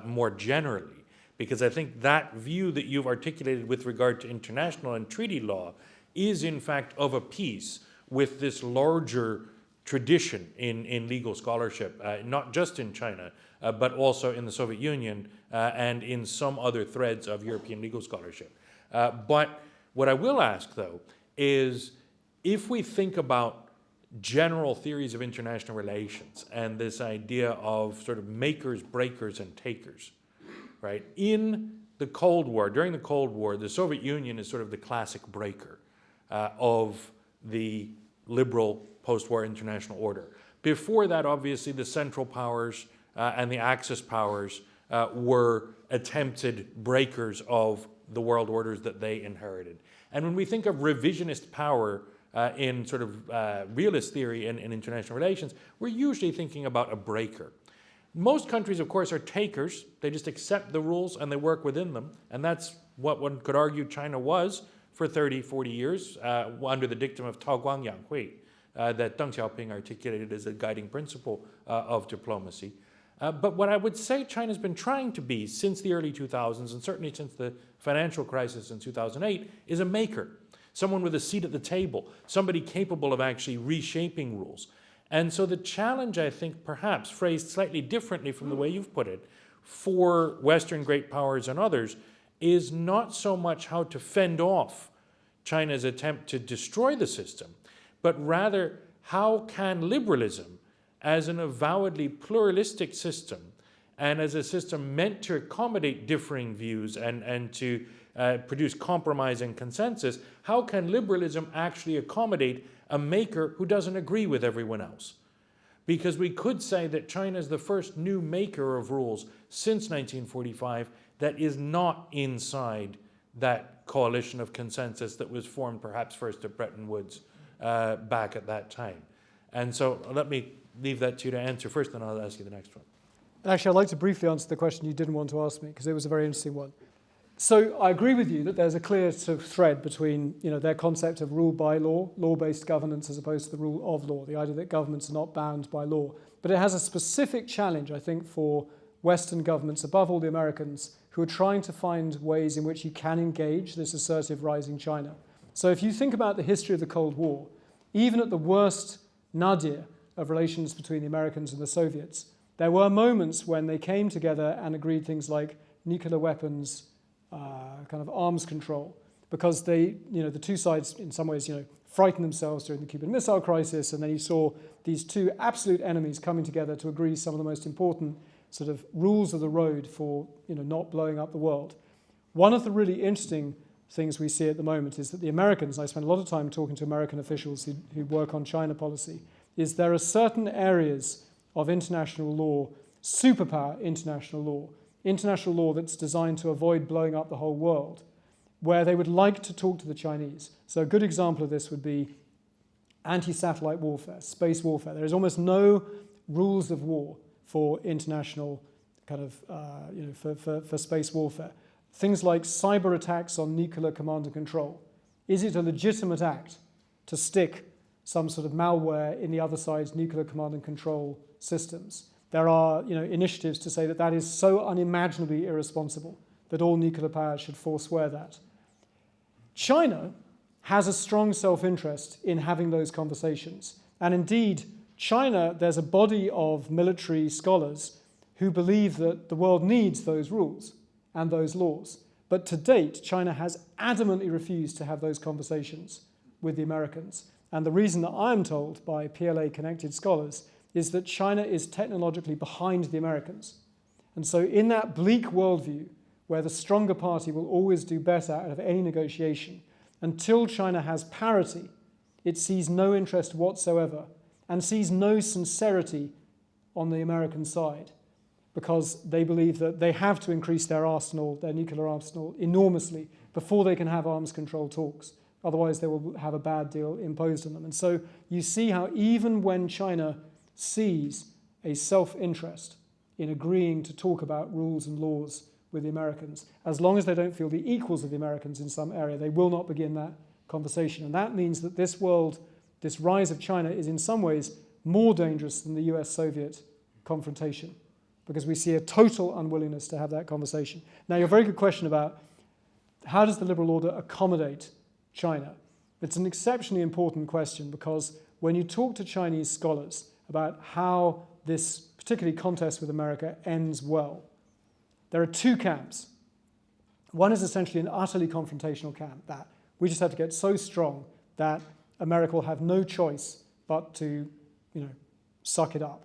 more generally. Because I think that view that you've articulated with regard to international and treaty law is in fact of a piece with this larger tradition in legal scholarship, not just in China, but also in the Soviet Union and in some other threads of European legal scholarship. But what I will ask, though, is if we think about general theories of international relations and this idea of sort of makers, breakers, and takers, right? In the Cold War, during the Cold War, the Soviet Union is sort of the classic breaker of the liberal post-war international order. Before that, obviously, the Central Powers and the Axis powers were attempted breakers of the world orders that they inherited. And when we think of revisionist power in sort of realist theory in international relations, we're usually thinking about a breaker. Most countries, of course, are takers. They just accept the rules and they work within them. And that's what one could argue China was for 30, 40 years under the dictum of Chaguan Yanghui that Deng Xiaoping articulated as a guiding principle of diplomacy. But what I would say China's been trying to be since the early 2000s, and certainly since the financial crisis in 2008, is a maker. Someone with a seat at the table, somebody capable of actually reshaping rules. And so the challenge, I think, perhaps phrased slightly differently from the way you've put it, for Western great powers and others, is not so much how to fend off China's attempt to destroy the system, but rather how can liberalism, as an avowedly pluralistic system, and as a system meant to accommodate differing views and to produce compromise and consensus, how can liberalism actually accommodate a maker who doesn't agree with everyone else? Because we could say that China is the first new maker of rules since 1945 that is not inside that coalition of consensus that was formed perhaps first at Bretton Woods back at that time. And so let me leave that to you to answer first, and I'll ask you the next one. Actually, I'd like to briefly answer the question you didn't want to ask me, because it was a very interesting one. So I agree with you that there's a clear sort of thread between their concept of rule by law, law-based governance, as opposed to the rule of law, the idea that governments are not bound by law. But it has a specific challenge, I think, for Western governments, above all the Americans, who are trying to find ways in which you can engage this assertive rising China. So if you think about the history of the Cold War, even at the worst nadir of relations between the Americans and the Soviets, there were moments when they came together and agreed things like nuclear weapons, kind of arms control, because they, the two sides in some ways, frightened themselves during the Cuban Missile Crisis, and then you saw these two absolute enemies coming together to agree some of the most important sort of rules of the road for, not blowing up the world. One of the really interesting things we see at the moment is that the Americans, and I spend a lot of time talking to American officials who work on China policy, is there are certain areas of international law, superpower international law that's designed to avoid blowing up the whole world, where they would like to talk to the Chinese. So a good example of this would be anti-satellite warfare, space warfare. There is almost no rules of war for international kind of, for space warfare. Things like cyber attacks on nuclear command and control. Is it a legitimate act to stick some sort of malware in the other side's nuclear command and control systems? There are initiatives to say that that is so unimaginably irresponsible that all nuclear powers should forswear that. China has a strong self-interest in having those conversations. And indeed, China, there's a body of military scholars who believe that the world needs those rules and those laws. But to date, China has adamantly refused to have those conversations with the Americans. And the reason that I'm told by PLA-connected scholars is that China is technologically behind the Americans. And so in that bleak worldview, where the stronger party will always do better out of any negotiation, until China has parity, it sees no interest whatsoever and sees no sincerity on the American side, because they believe that they have to increase their arsenal, their nuclear arsenal, enormously before they can have arms control talks. Otherwise, they will have a bad deal imposed on them. And so you see how even when China sees a self-interest in agreeing to talk about rules and laws with the Americans, as long as they don't feel the equals of the Americans in some area, they will not begin that conversation. And that means that this world this rise of China is in some ways more dangerous than the US-Soviet confrontation, because we see a total unwillingness to have that conversation. Now, your very good question about how does the liberal order accommodate China? It's an exceptionally important question, because when you talk to Chinese scholars about how this, particularly contest with America, ends well, there are two camps. One is essentially an utterly confrontational camp, that we just have to get so strong that America will have no choice but to, suck it up,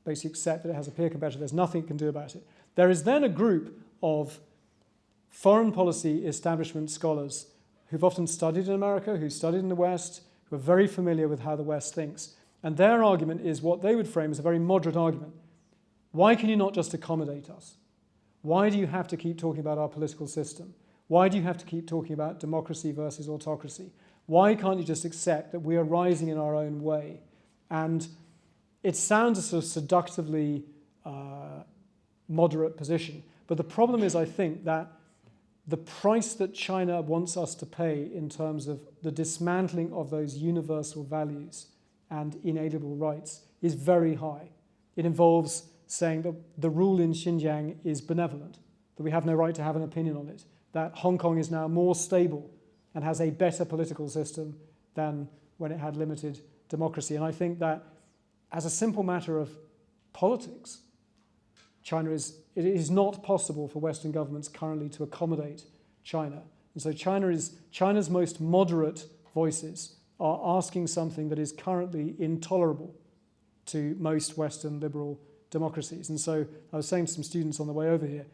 basically accept that it has a peer competitor, there's nothing it can do about it. There is then a group of foreign policy establishment scholars who've often studied in America, who studied in the West, who are very familiar with how the West thinks. And their argument is what they would frame as a very moderate argument. Why can you not just accommodate us? Why do you have to keep talking about our political system? Why do you have to keep talking about democracy versus autocracy? Why can't you just accept that we are rising in our own way? And it sounds a sort of seductively moderate position. But the problem is, I think, that the price that China wants us to pay in terms of the dismantling of those universal values and inalienable rights is very high. It involves saying that the rule in Xinjiang is benevolent, that we have no right to have an opinion on it, that Hong Kong is now more stable and has a better political system than when it had limited democracy. And I think that as a simple matter of politics, it is not possible for Western governments currently to accommodate China. And so China's most moderate voices are asking something that is currently intolerable to most Western liberal democracies. And so I was saying to some students on the way over here,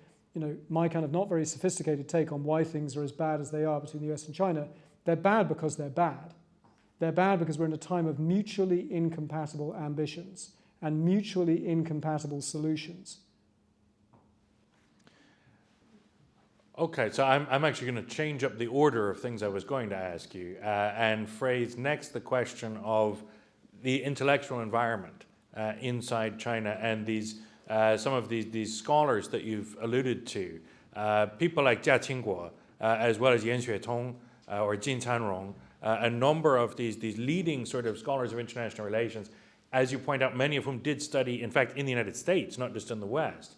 my kind of not very sophisticated take on why things are as bad as they are between the US and China, they're bad because they're bad. They're bad because we're in a time of mutually incompatible ambitions and mutually incompatible solutions. Okay, so I'm actually going to change up the order of things I was going to ask you and phrase next the question of the intellectual environment inside China and some of these scholars that you've alluded to, people like Jia Qingguo, as well as Yan Xuetong or Jin Canrong, a number of these leading sort of scholars of international relations, as you point out, many of whom did study, in fact, in the United States, not just in the West,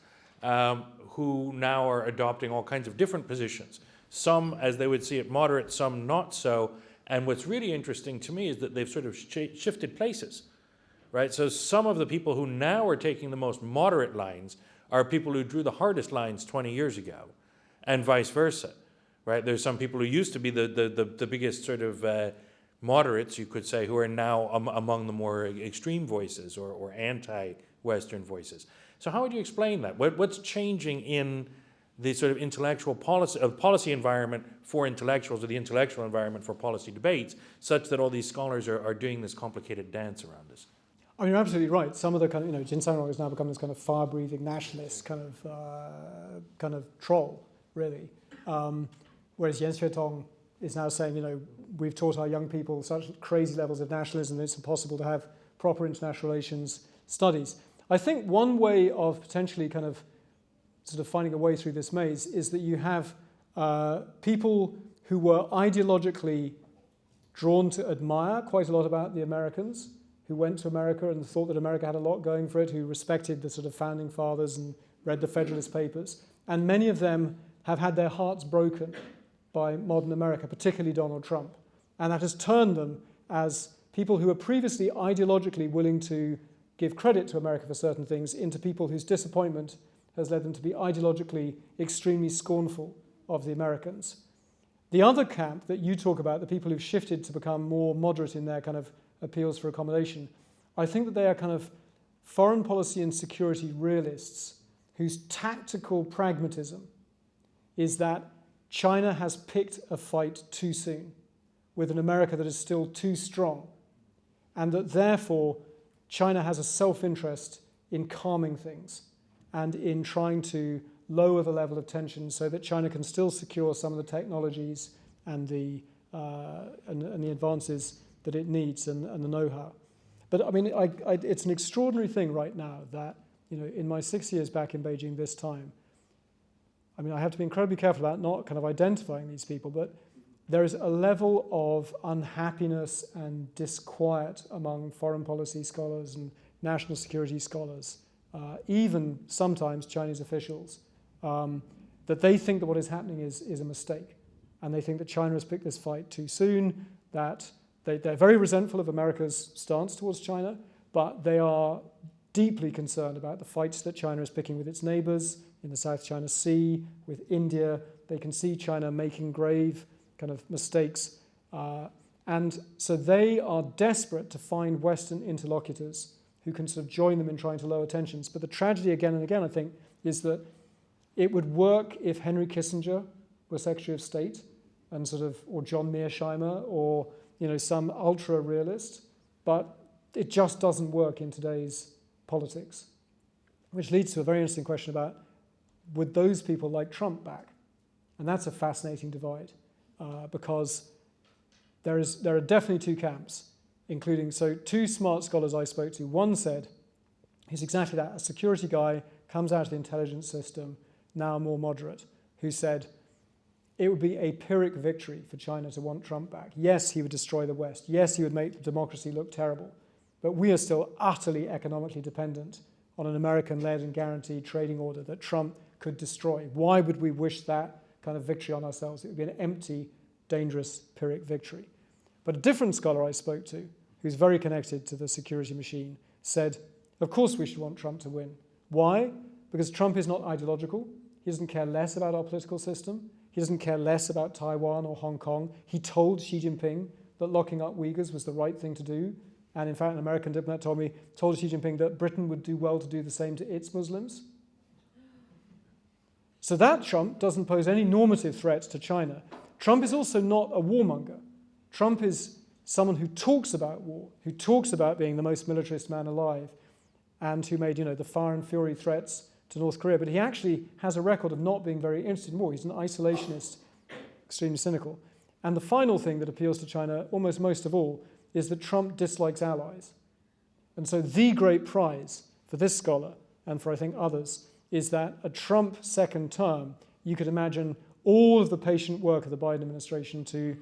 who now are adopting all kinds of different positions. Some, as they would see it, moderate, some not so. And what's really interesting to me is that they've sort of shifted places, right? So some of the people who now are taking the most moderate lines are people who drew the hardest lines 20 years ago, and vice versa, right? There's some people who used to be the biggest sort of moderates, you could say, who are now among the more extreme voices or anti-Western voices. So how would you explain that? What's changing in the sort of intellectual policy environment for intellectuals, or the intellectual environment for policy debates, such that all these scholars are doing this complicated dance around us? I mean, you're absolutely right. Some of the kind of, Jin Sanrong has now become this kind of fire-breathing nationalist kind of troll, really. Whereas Yan Xuetong is now saying, we've taught our young people such crazy levels of nationalism that it's impossible to have proper international relations studies. I think one way of potentially kind of sort of finding a way through this maze is that you have people who were ideologically drawn to admire quite a lot about the Americans, who went to America and thought that America had a lot going for it, who respected the sort of founding fathers and read the Federalist Papers. And many of them have had their hearts broken by modern America, particularly Donald Trump. And that has turned them, as people who were previously ideologically willing to give credit to America for certain things, into people whose disappointment has led them to be ideologically extremely scornful of the Americans. The other camp that you talk about, the people who've shifted to become more moderate in their kind of appeals for accommodation, I think that they are kind of foreign policy and security realists whose tactical pragmatism is that China has picked a fight too soon with an America that is still too strong, and that therefore China has a self-interest in calming things and in trying to lower the level of tension so that China can still secure some of the technologies and the advances that it needs and the know-how. But I mean, it's an extraordinary thing right now that, in my 6 years back in Beijing this time, I mean, I have to be incredibly careful about not kind of identifying these people, but there is a level of unhappiness and disquiet among foreign policy scholars and national security scholars, even sometimes Chinese officials, that they think that what is happening is a mistake. And they think that China has picked this fight too soon, that they're very resentful of America's stance towards China, but they are deeply concerned about the fights that China is picking with its neighbors in the South China Sea, with India. They can see China making grave kind of mistakes. And so they are desperate to find Western interlocutors who can sort of join them in trying to lower tensions. But the tragedy again and again, I think, is that it would work if Henry Kissinger were Secretary of State and or John Mearsheimer or, some ultra-realist, but it just doesn't work in today's politics, which leads to a very interesting question about, would those people like Trump back? And that's a fascinating divide, because there are definitely two camps, including, two smart scholars I spoke to. One said, he's exactly that, a security guy, comes out of the intelligence system, now more moderate, who said, it would be a Pyrrhic victory for China to want Trump back. Yes, he would destroy the West. Yes, he would make democracy look terrible. But we are still utterly economically dependent on an American-led and guaranteed trading order that Trump could destroy. Why would we wish that kind of victory on ourselves? It would be an empty, dangerous Pyrrhic victory. But a different scholar I spoke to, who's very connected to the security machine, said, of course we should want Trump to win. Why? Because Trump is not ideological. He doesn't care less about our political system. He doesn't care less about Taiwan or Hong Kong. He told Xi Jinping that locking up Uyghurs was the right thing to do. And in fact, an American diplomat told Xi Jinping that Britain would do well to do the same to its Muslims. So that Trump doesn't pose any normative threat to China. Trump is also not a warmonger. Trump is someone who talks about war, who talks about being the most militarist man alive, and who made, the fire and fury threats to North Korea. But he actually has a record of not being very interested in war. He's an isolationist, extremely cynical. And the final thing that appeals to China, almost most of all, is that Trump dislikes allies. And so the great prize for this scholar, and for I think others, is that a Trump second term, you could imagine all of the patient work of the Biden administration to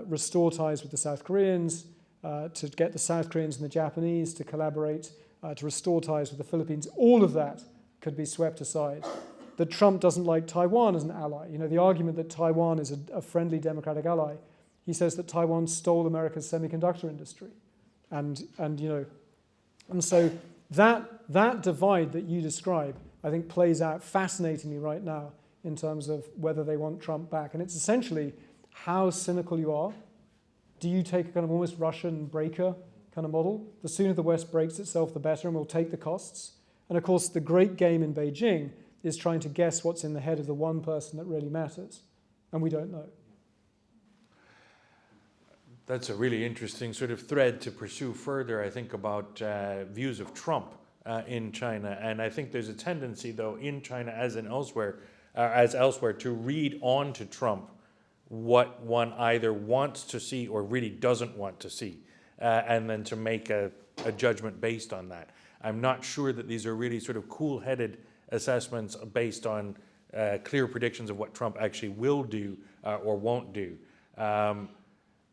restore ties with the South Koreans, to get the South Koreans and the Japanese to collaborate, to restore ties with the Philippines, all of that could be swept aside. That Trump doesn't like Taiwan as an ally. The argument that Taiwan is a friendly democratic ally, he says that Taiwan stole America's semiconductor industry. And so that divide that you describe, I think, plays out fascinatingly right now in terms of whether they want Trump back. And it's essentially how cynical you are. Do you take a kind of almost Russian breaker kind of model? The sooner the West breaks itself, the better, and we'll take the costs. And of course, the great game in Beijing is trying to guess what's in the head of the one person that really matters. And we don't know. That's a really interesting sort of thread to pursue further, I think, about views of Trump in China. And I think there's a tendency, though, in China as elsewhere, to read on to Trump what one either wants to see or really doesn't want to see, and then to make a judgment based on that. I'm not sure that these are really sort of cool-headed assessments based on clear predictions of what Trump actually will do or won't do.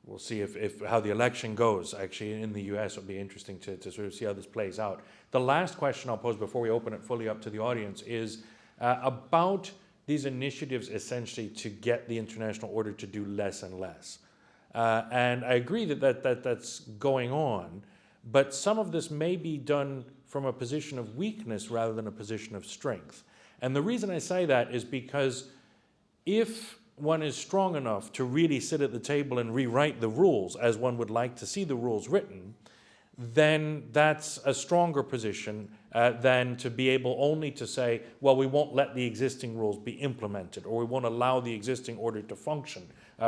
We'll see if how the election goes. Actually, in the U.S., it'll be interesting to sort of see how this plays out. The last question I'll pose before we open it fully up to the audience is about these initiatives essentially to get the international order to do less and less. And I agree that's going on, but some of this may be done from a position of weakness rather than a position of strength. And the reason I say that is because if one is strong enough to really sit at the table and rewrite the rules as one would like to see the rules written, then that's a stronger position than to be able only to say, well, we won't let the existing rules be implemented, or we won't allow the existing order to function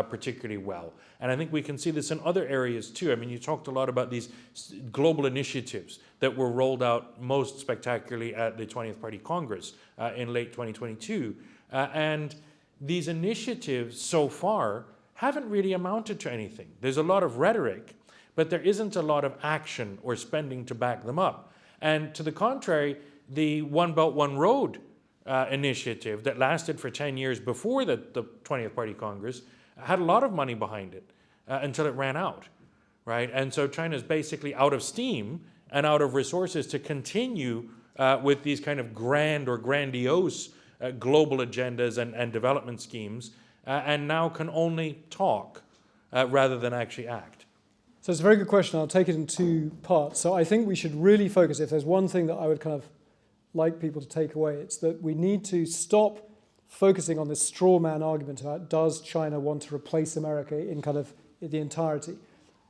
particularly well. And I think we can see this in other areas too. I mean, you talked a lot about these global initiatives that were rolled out most spectacularly at the 20th Party Congress in late 2022. And these initiatives so far haven't really amounted to anything. There's a lot of rhetoric, but there isn't a lot of action or spending to back them up. And to the contrary, the One Belt, One Road initiative that lasted for 10 years before the 20th Party Congress had a lot of money behind it until it ran out, right? And so China's basically out of steam and out of resources to continue with these kind of grand or grandiose global agendas and development schemes, and now can only talk rather than actually act. So it's a very good question. I'll take it in two parts. So I think we should really focus, if there's one thing that I would kind of like people to take away, it's that we need to stop focusing on this straw man argument about does China want to replace America in kind of the entirety.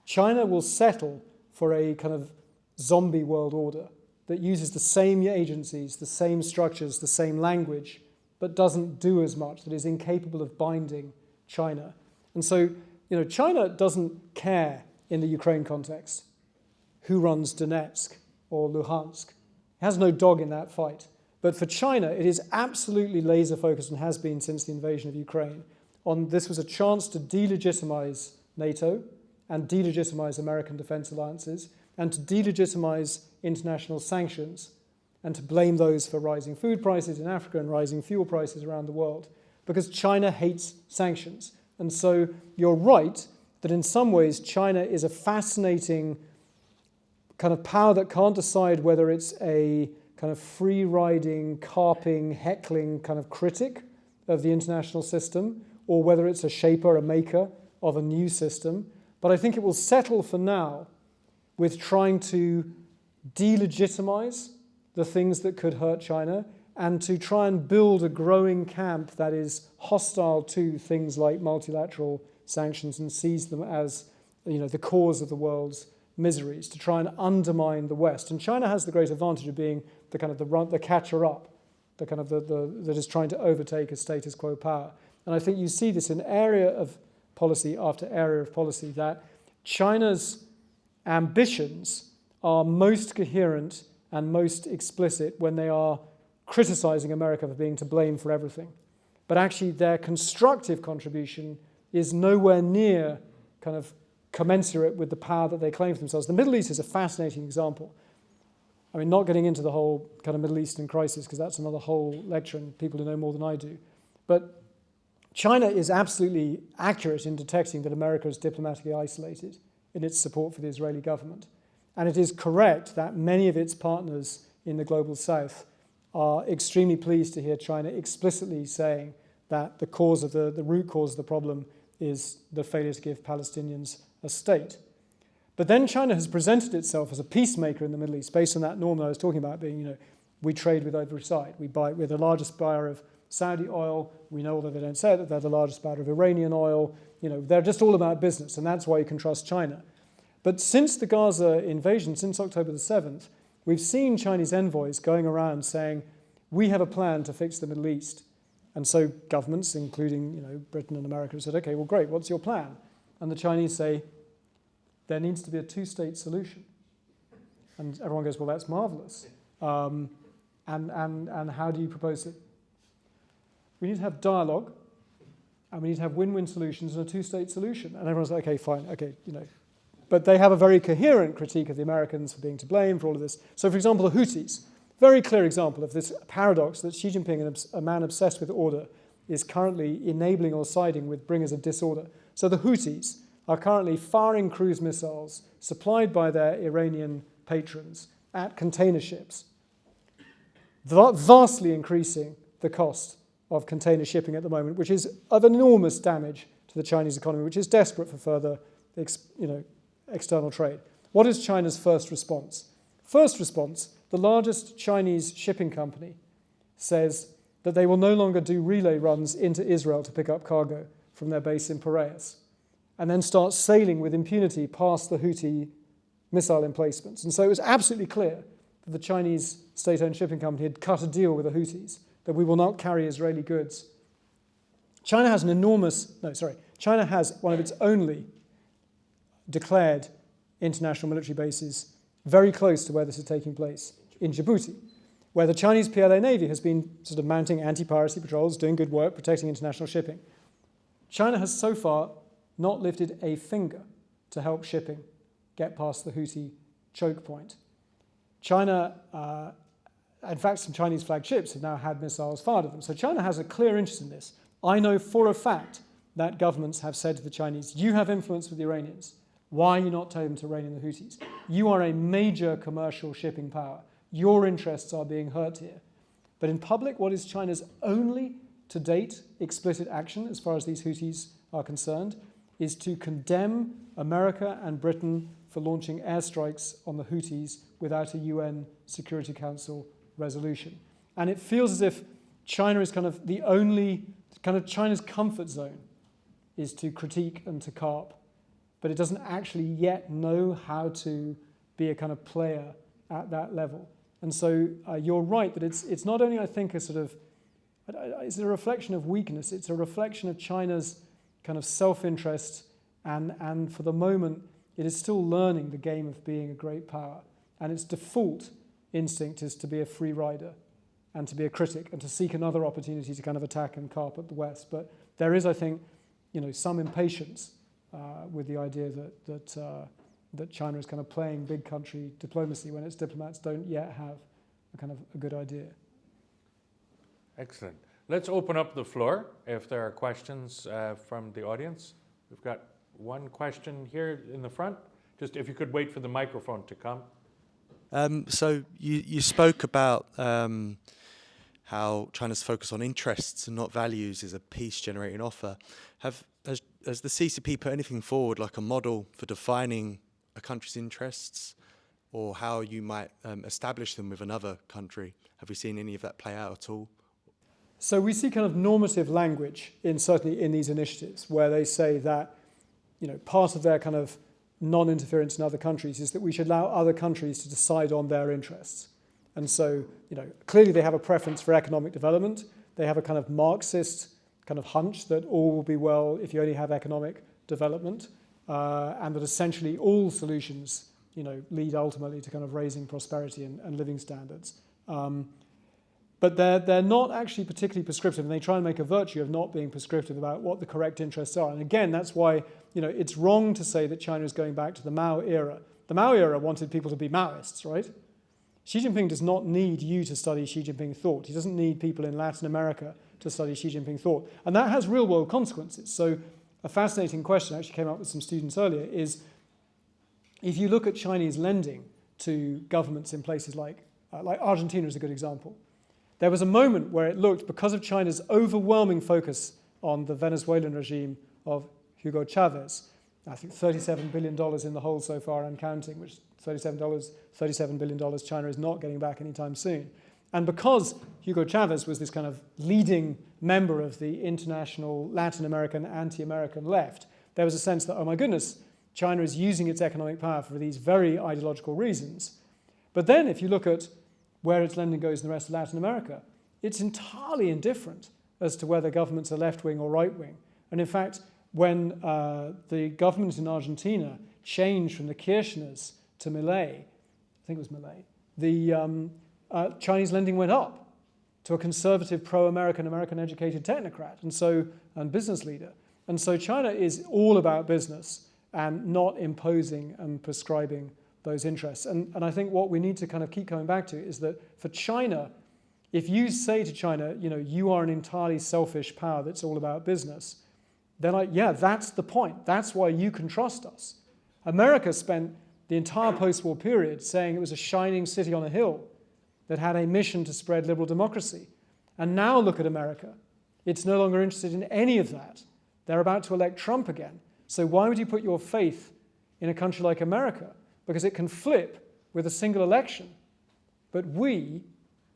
China will settle for a kind of zombie world order that uses the same agencies, the same structures, the same language, but doesn't do as much, that is incapable of binding China. And so, China doesn't care in the Ukraine context who runs Donetsk or Luhansk. It has no dog in that fight. But for China, it is absolutely laser focused, and has been since the invasion of Ukraine, on this was a chance to delegitimize NATO and delegitimize American defense alliances and to delegitimize international sanctions and to blame those for rising food prices in Africa and rising fuel prices around the world, because China hates sanctions. And so you're right that in some ways China is a fascinating kind of power that can't decide whether it's a kind of free-riding, carping, heckling kind of critic of the international system, or whether it's a shaper, a maker of a new system. But I think it will settle for now with trying to delegitimize the things that could hurt China and to try and build a growing camp that is hostile to things like multilateral sanctions and sees them as, the cause of the world's miseries, to try and undermine the West. And China has the great advantage of being the kind of the catcher up, the kind of that is trying to overtake a status quo power. And I think you see this in area of policy after area of policy, that China's ambitions are most coherent and most explicit when they are criticizing America for being to blame for everything. But actually their constructive contribution is nowhere near kind of commensurate with the power that they claim for themselves. The Middle East is a fascinating example. I mean, not getting into the whole kind of Middle Eastern crisis, because that's another whole lecture and people who know more than I do. But China is absolutely accurate in detecting that America is diplomatically isolated in its support for the Israeli government. And it is correct that many of its partners in the global south are extremely pleased to hear China explicitly saying that the root cause of the problem is the failure to give Palestinians a state. But then China has presented itself as a peacemaker in the Middle East based on that norm that I was talking about being, we trade with every side. We're the largest buyer of Saudi oil. We know, although they don't say it, that they're the largest buyer of Iranian oil. They're just all about business, and that's why you can trust China. But since the Gaza invasion, since October the 7th, we've seen Chinese envoys going around saying, we have a plan to fix the Middle East. And so governments, including Britain and America, have said, okay, well, great, what's your plan? And the Chinese say, there needs to be a two-state solution. And everyone goes, well, that's marvelous. And how do you propose it? We need to have dialogue, and we need to have win-win solutions and a two-state solution. And everyone's like, okay, fine, okay, But they have a very coherent critique of the Americans for being to blame for all of this. So, for example, the Houthis, very clear example of this paradox that Xi Jinping, a man obsessed with order, is currently enabling or siding with bringers of disorder. So the Houthis are currently firing cruise missiles supplied by their Iranian patrons at container ships, vastly increasing the cost of container shipping at the moment, which is of enormous damage to the Chinese economy, which is desperate for further external trade. What is China's first response? First response, the largest Chinese shipping company says that they will no longer do relay runs into Israel to pick up cargo from their base in Piraeus, and then start sailing with impunity past the Houthi missile emplacements. And so it was absolutely clear that the Chinese state-owned shipping company had cut a deal with the Houthis, that we will not carry Israeli goods. China has one of its only declared international military bases very close to where this is taking place, in Djibouti, where the Chinese PLA Navy has been sort of mounting anti-piracy patrols, doing good work, protecting international shipping. China has so far not lifted a finger to help shipping get past the Houthi choke point. China, in fact, some Chinese flagged ships have now had missiles fired at them. So China has a clear interest in this. I know for a fact that governments have said to the Chinese, you have influence with the Iranians. Why are you not telling them to rein in the Houthis? You are a major commercial shipping power. Your interests are being hurt here. But in public, what is China's only, to date, explicit action, as far as these Houthis are concerned, is to condemn America and Britain for launching airstrikes on the Houthis without a UN Security Council resolution. And it feels as if China is kind of the only, kind of China's comfort zone is to critique and to carp, but it doesn't actually yet know how to be a kind of player at that level. And so you're right that it's not only, I think, a sort of, it's a reflection of weakness, it's a reflection of China's kind of self-interest, and for the moment, it is still learning the game of being a great power. And its default instinct is to be a free rider and to be a critic and to seek another opportunity to kind of attack and carp at the West. But there is, I think, some impatience with the idea that China is kind of playing big country diplomacy when its diplomats don't yet have a kind of a good idea. Excellent. Let's open up the floor if there are questions from the audience. We've got one question here in the front. Just if you could wait for the microphone to come. So you spoke about how China's focus on interests and not values is a peace-generating offer. Has the CCP put anything forward, like a model for defining a country's interests, or how you might establish them with another country? Have we seen any of that play out at all? So we see kind of normative language certainly in these initiatives, where they say that part of their kind of non-interference in other countries is that we should allow other countries to decide on their interests. And so, clearly they have a preference for economic development. They have a kind of Marxist kind of hunch that all will be well if you only have economic development, and that essentially all solutions, lead ultimately to kind of raising prosperity and living standards. But they're not actually particularly prescriptive, and they try and make a virtue of not being prescriptive about what the correct interests are. And again, that's why it's wrong to say that China is going back to the Mao era. The Mao era wanted people to be Maoists, right? Xi Jinping does not need you to study Xi Jinping thought. He doesn't need people in Latin America to study Xi Jinping thought. And that has real-world consequences. So a fascinating question, I actually came up with some students earlier, is if you look at Chinese lending to governments in places like Argentina is a good example. There was a moment where it looked, because of China's overwhelming focus on the Venezuelan regime of Hugo Chavez, I think $37 billion in the hole so far and counting, which $37 billion China is not getting back anytime soon. And because Hugo Chavez was this kind of leading member of the international Latin American, anti-American left, there was a sense that, oh my goodness, China is using its economic power for these very ideological reasons. But then if you look at where its lending goes in the rest of Latin America, it's entirely indifferent as to whether governments are left-wing or right-wing. And in fact, when the government in Argentina changed from the Kirchners to Milei, I think it was Milei, the Chinese lending went up to a conservative, pro-American, American-educated technocrat and business leader. And so China is all about business and not imposing and prescribing those interests. And I think what we need to kind of keep coming back to is that for China, if you say to China, you are an entirely selfish power that's all about business, they're like, yeah, that's the point. That's why you can trust us. America spent the entire post-war period saying it was a shining city on a hill that had a mission to spread liberal democracy. And now look at America. It's no longer interested in any of that. They're about to elect Trump again. So why would you put your faith in a country like America? Because it can flip with a single election. But we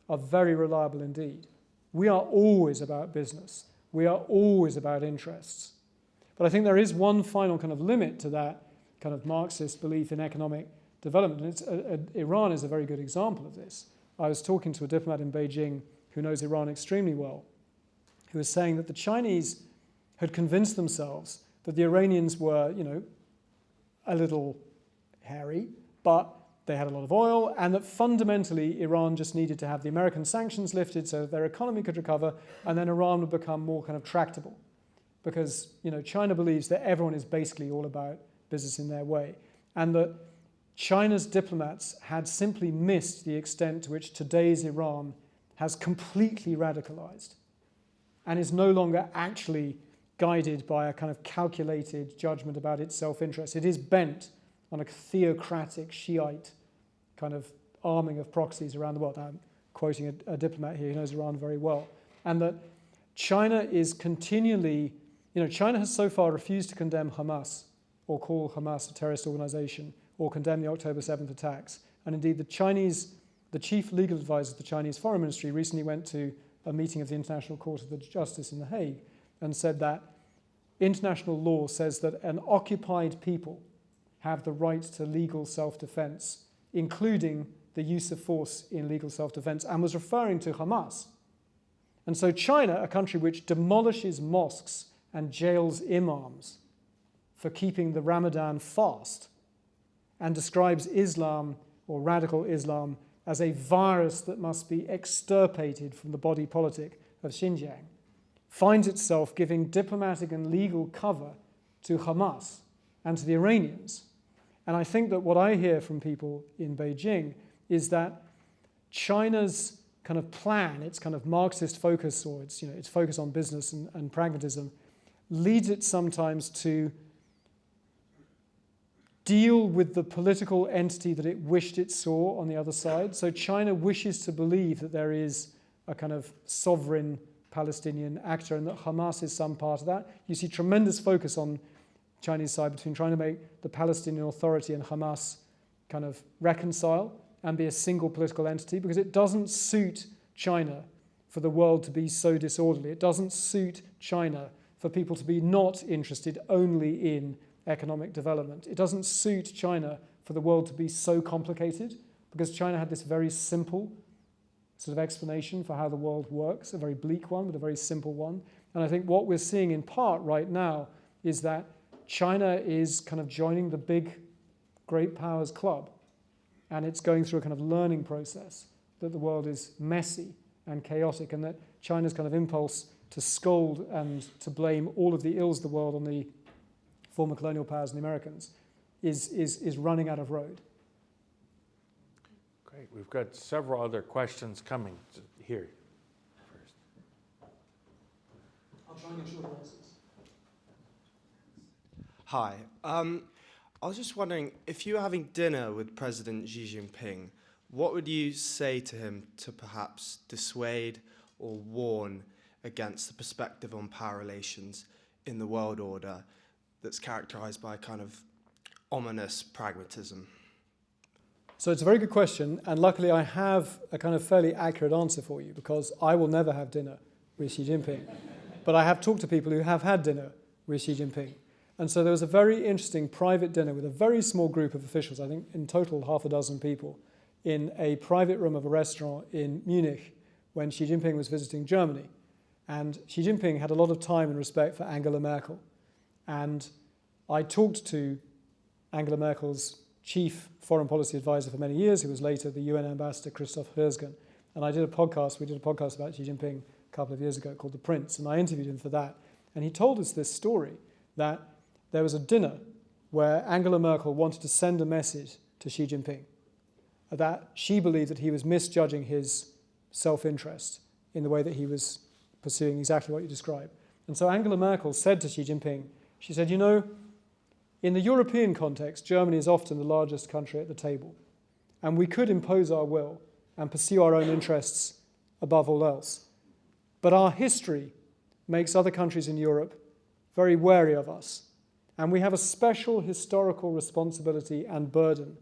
are very reliable indeed. We are always about business. We are always about interests. But I think there is one final kind of limit to that kind of Marxist belief in economic development. And Iran is a very good example of this. I was talking to a diplomat in Beijing who knows Iran extremely well, who was saying that the Chinese had convinced themselves that the Iranians were, a little hairy, but they had a lot of oil, and that fundamentally Iran just needed to have the American sanctions lifted so that their economy could recover, and then Iran would become more kind of tractable. Because China believes that everyone is basically all about business in their way, and that China's diplomats had simply missed the extent to which today's Iran has completely radicalized and is no longer actually guided by a kind of calculated judgment about its self-interest. It is bent on a theocratic Shiite kind of arming of proxies around the world. I'm quoting a diplomat here who knows Iran very well. And that China is continually, China has so far refused to condemn Hamas or call Hamas a terrorist organization or condemn the October 7th attacks. And indeed, the chief legal advisor of the Chinese Foreign Ministry recently went to a meeting of the International Court of Justice in The Hague and said that international law says that an occupied people have the right to legal self-defense, including the use of force in legal self-defense, and was referring to Hamas. And so China, a country which demolishes mosques and jails imams for keeping the Ramadan fast, and describes Islam or radical Islam as a virus that must be extirpated from the body politic of Xinjiang, finds itself giving diplomatic and legal cover to Hamas and to the Iranians. And I think that what I hear from people in Beijing is that China's kind of plan, its kind of Marxist focus, or its focus on business and pragmatism, leads it sometimes to deal with the political entity that it wished it saw on the other side. So China wishes to believe that there is a kind of sovereign Palestinian actor and that Hamas is some part of that. You see tremendous focus on Chinese side between trying to make the Palestinian Authority and Hamas kind of reconcile and be a single political entity, because it doesn't suit China for the world to be so disorderly. It doesn't suit China for people to be not interested only in economic development. It doesn't suit China for the world to be so complicated, because China had this very simple sort of explanation for how the world works, a very bleak one, but a very simple one. And I think what we're seeing in part right now is that China is kind of joining the big great powers club, and it's going through a kind of learning process that the world is messy and chaotic, and that China's kind of impulse to scold and to blame all of the ills of the world on the former colonial powers and the Americans is running out of road. Great. We've got several other questions coming here first. I'll try and get short answers. Hi. I was just wondering, if you were having dinner with President Xi Jinping, what would you say to him to perhaps dissuade or warn against the perspective on power relations in the world order that's characterized by kind of ominous pragmatism? So it's a very good question, and luckily I have a kind of fairly accurate answer for you, because I will never have dinner with Xi Jinping. But I have talked to people who have had dinner with Xi Jinping. And so there was a very interesting private dinner with a very small group of officials, I think in total half a dozen people, in a private room of a restaurant in Munich when Xi Jinping was visiting Germany. And Xi Jinping had a lot of time and respect for Angela Merkel. And I talked to Angela Merkel's chief foreign policy advisor for many years, who was later the UN ambassador, Christoph Herzgen. And we did a podcast about Xi Jinping a couple of years ago called The Prince, and I interviewed him for that. And he told us this story, that there was a dinner where Angela Merkel wanted to send a message to Xi Jinping, that she believed that he was misjudging his self-interest in the way that he was pursuing exactly what you described. And so Angela Merkel said to Xi Jinping, she said, in the European context, Germany is often the largest country at the table, and we could impose our will and pursue our own interests above all else. But our history makes other countries in Europe very wary of us, and we have a special historical responsibility and burden,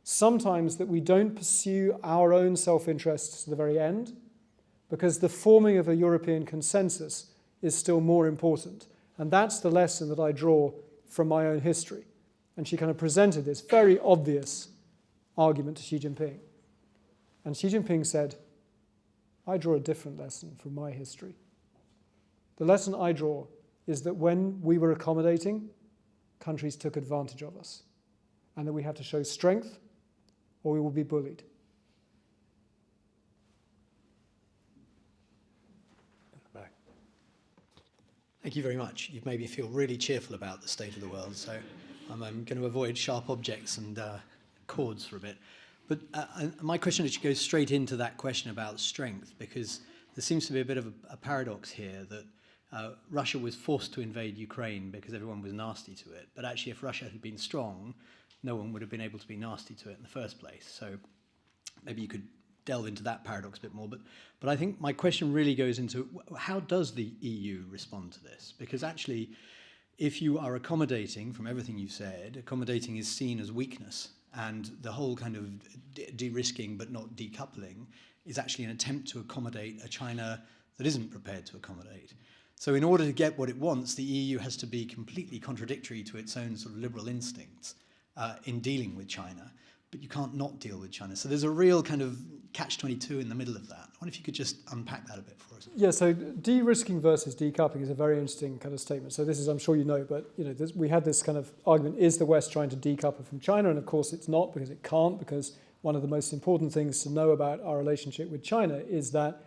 sometimes that we don't pursue our own self-interests to the very end, because the forming of a European consensus is still more important. And that's the lesson that I draw from my own history. And she kind of presented this very obvious argument to Xi Jinping. And Xi Jinping said, I draw a different lesson from my history. The lesson I draw is that when we were accommodating, countries took advantage of us, and that we have to show strength or we will be bullied. Thank you very much. You've made me feel really cheerful about the state of the world, so I'm going to avoid sharp objects and chords for a bit. But my question is to go straight into that question about strength, because there seems to be a bit of a paradox here that Russia was forced to invade Ukraine because everyone was nasty to it. But actually, if Russia had been strong, no one would have been able to be nasty to it in the first place. So maybe you could delve into that paradox a bit more. But I think my question really goes into how does the EU respond to this? Because actually, if you are accommodating, from everything you've said, accommodating is seen as weakness. And the whole kind of de-risking but not decoupling is actually an attempt to accommodate a China that isn't prepared to accommodate. So in order to get what it wants, the EU has to be completely contradictory to its own sort of liberal instincts in dealing with China. But you can't not deal with China. So there's a real kind of catch-22 in the middle of that. I wonder if you could just unpack that a bit for us. Yeah, so de-risking versus decoupling is a very interesting kind of statement. So this is, I'm sure you know, but we had this kind of argument, is the West trying to decouple from China? And of course it's not, because it can't, because one of the most important things to know about our relationship with China is that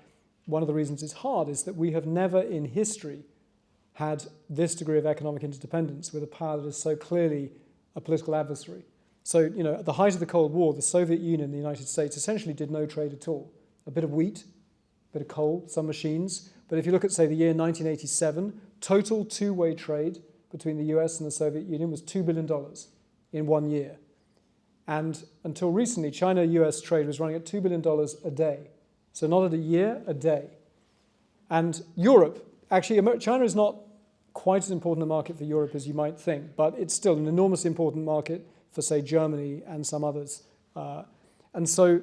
one of the reasons it's hard is that we have never in history had this degree of economic interdependence with a power that is so clearly a political adversary. So, at the height of the Cold War, the Soviet Union and the United States essentially did no trade at all. A bit of wheat, a bit of coal, some machines. But if you look at, say, the year 1987, total two-way trade between the US and the Soviet Union was $2 billion in 1 year. And until recently, China-US trade was running at $2 billion a day. So not at a year, a day. And Europe, actually, China is not quite as important a market for Europe as you might think, but it's still an enormously important market for, say, Germany and some others. And so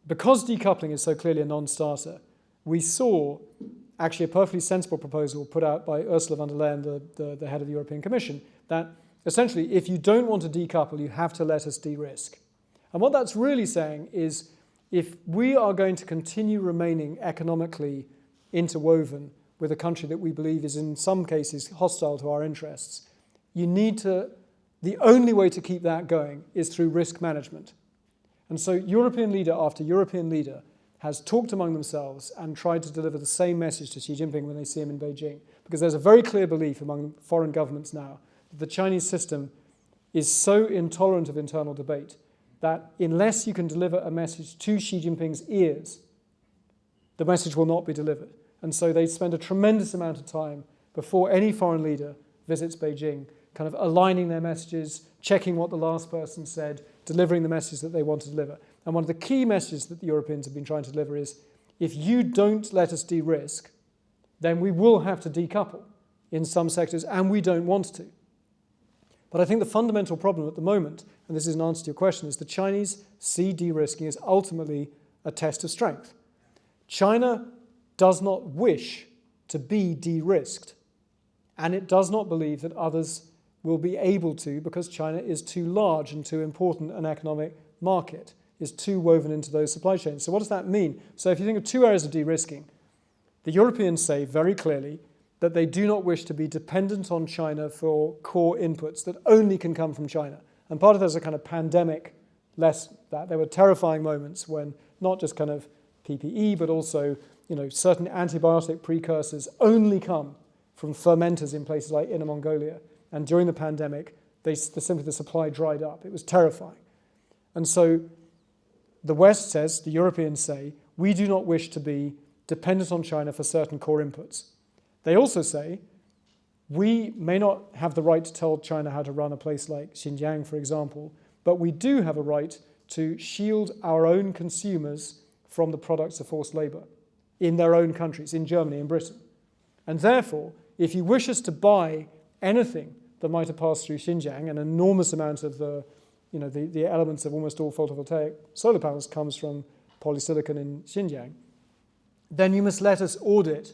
because decoupling is so clearly a non-starter, we saw actually a perfectly sensible proposal put out by Ursula von der Leyen, the head of the European Commission, that essentially if you don't want to decouple, you have to let us de-risk. And what that's really saying is if we are going to continue remaining economically interwoven with a country that we believe is in some cases hostile to our interests, the only way to keep that going is through risk management. And so European leader after European leader has talked among themselves and tried to deliver the same message to Xi Jinping when they see him in Beijing. Because there's a very clear belief among foreign governments now that the Chinese system is so intolerant of internal debate that unless you can deliver a message to Xi Jinping's ears, the message will not be delivered. And so they spend a tremendous amount of time before any foreign leader visits Beijing, kind of aligning their messages, checking what the last person said, delivering the message that they want to deliver. And one of the key messages that the Europeans have been trying to deliver is, if you don't let us de-risk, then we will have to decouple in some sectors, and we don't want to. But I think the fundamental problem at the moment, and this is an answer to your question, is the Chinese see de-risking as ultimately a test of strength. China does not wish to be de-risked, and it does not believe that others will be able to, because China is too large and too important an economic market, is too woven into those supply chains. So what does that mean? So if you think of two areas of de-risking, the Europeans say very clearly that they do not wish to be dependent on China for core inputs that only can come from China. And part of that is a kind of pandemic lesson, that there were terrifying moments when not just kind of PPE, but also certain antibiotic precursors only come from fermenters in places like Inner Mongolia. And during the pandemic, simply the supply dried up. It was terrifying. And so the West says, the Europeans say, we do not wish to be dependent on China for certain core inputs. They also say, we may not have the right to tell China how to run a place like Xinjiang, for example, but we do have a right to shield our own consumers from the products of forced labor in their own countries, in Germany and Britain. And therefore, if you wish us to buy anything that might have passed through Xinjiang, an enormous amount of the elements of almost all photovoltaic solar panels comes from polysilicon in Xinjiang, then you must let us audit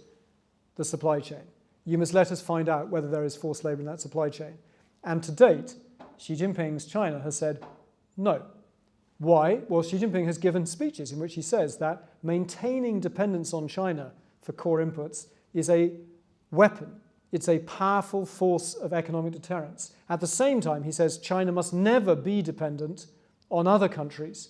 the supply chain. You must let us find out whether there is forced labor in that supply chain. And to date, Xi Jinping's China has said no. Why? Well, Xi Jinping has given speeches in which he says that maintaining dependence on China for core inputs is a weapon. It's a powerful force of economic deterrence. At the same time, he says China must never be dependent on other countries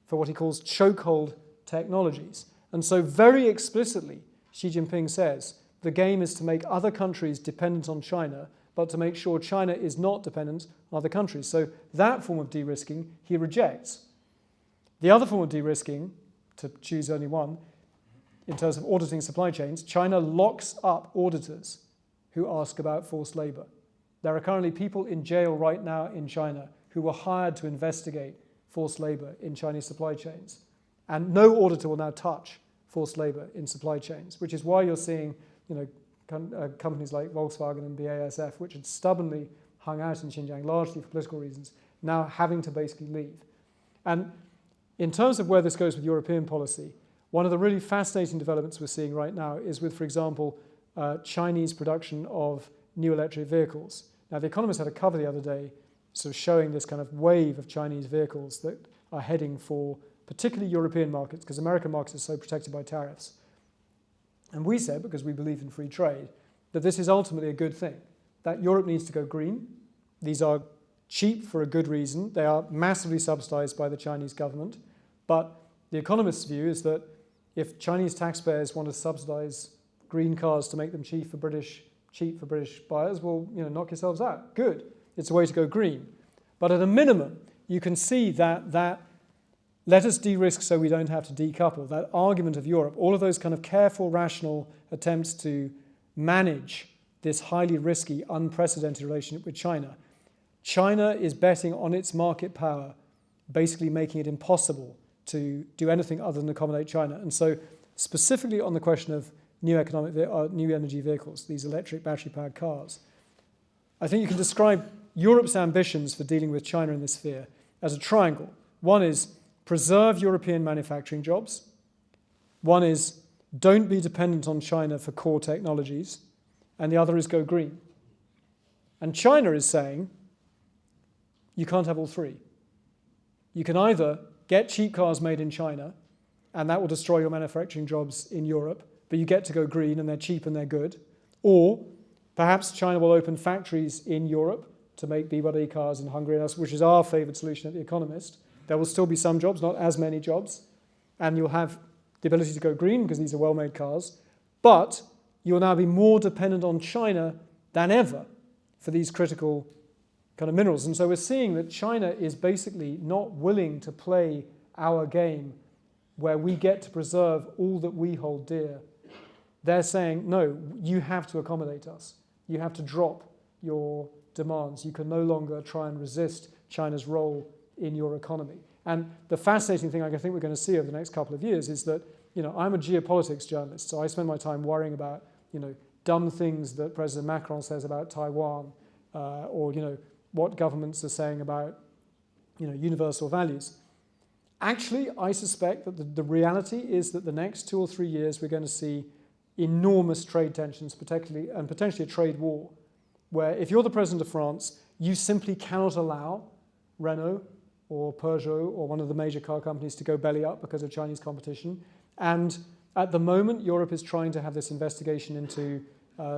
for what he calls chokehold technologies. And so very explicitly, Xi Jinping says the game is to make other countries dependent on China, but to make sure China is not dependent on other countries. So that form of de-risking he rejects. The other form of de-risking, to choose only one, in terms of auditing supply chains, China locks up auditors who ask about forced labor. There are currently people in jail right now in China who were hired to investigate forced labor in Chinese supply chains. And no auditor will now touch forced labor in supply chains, which is why you're seeing, companies like Volkswagen and BASF, which had stubbornly hung out in Xinjiang largely for political reasons, now having to basically leave. And in terms of where this goes with European policy, one of the really fascinating developments we're seeing right now is with, for example, Chinese production of new electric vehicles. Now, The Economist had a cover the other day sort of showing this kind of wave of Chinese vehicles that are heading for particularly European markets, because American markets are so protected by tariffs. And we said, because we believe in free trade, that this is ultimately a good thing, that Europe needs to go green. These are cheap for a good reason. They are massively subsidized by the Chinese government. But The Economist's view is that if Chinese taxpayers want to subsidize green cars to make them cheap for British buyers, well, knock yourselves out. Good. It's a way to go green. But at a minimum, you can see that let us de-risk so we don't have to decouple. That argument of Europe, all of those kind of careful, rational attempts to manage this highly risky, unprecedented relationship with China. China is betting on its market power, basically making it impossible to do anything other than accommodate China. And so specifically on the question of new energy vehicles, these electric battery-powered cars, I think you can describe Europe's ambitions for dealing with China in this sphere as a triangle. One is preserve European manufacturing jobs. One is don't be dependent on China for core technologies. And the other is go green. And China is saying you can't have all three. You can either get cheap cars made in China, and that will destroy your manufacturing jobs in Europe, but you get to go green and they're cheap and they're good. Or perhaps China will open factories in Europe to make BYD cars in Hungary and else, which is our favored solution at The Economist. There will still be some jobs, not as many jobs, and you'll have the ability to go green because these are well-made cars, but you'll now be more dependent on China than ever for these critical kind of minerals. And so we're seeing that China is basically not willing to play our game where we get to preserve all that we hold dear. They're saying, no, you have to accommodate us. You have to drop your demands. You can no longer try and resist China's role in your economy. And the fascinating thing I think we're going to see over the next couple of years is that, I'm a geopolitics journalist, so I spend my time worrying about, dumb things that President Macron says about Taiwan, or, what governments are saying about, universal values. Actually, I suspect that the reality is that the next 2 or 3 years we're going to see enormous trade tensions, particularly and potentially a trade war, where if you're the president of France, you simply cannot allow Renault or Peugeot or one of the major car companies to go belly up because of Chinese competition. And at the moment, Europe is trying to have this investigation into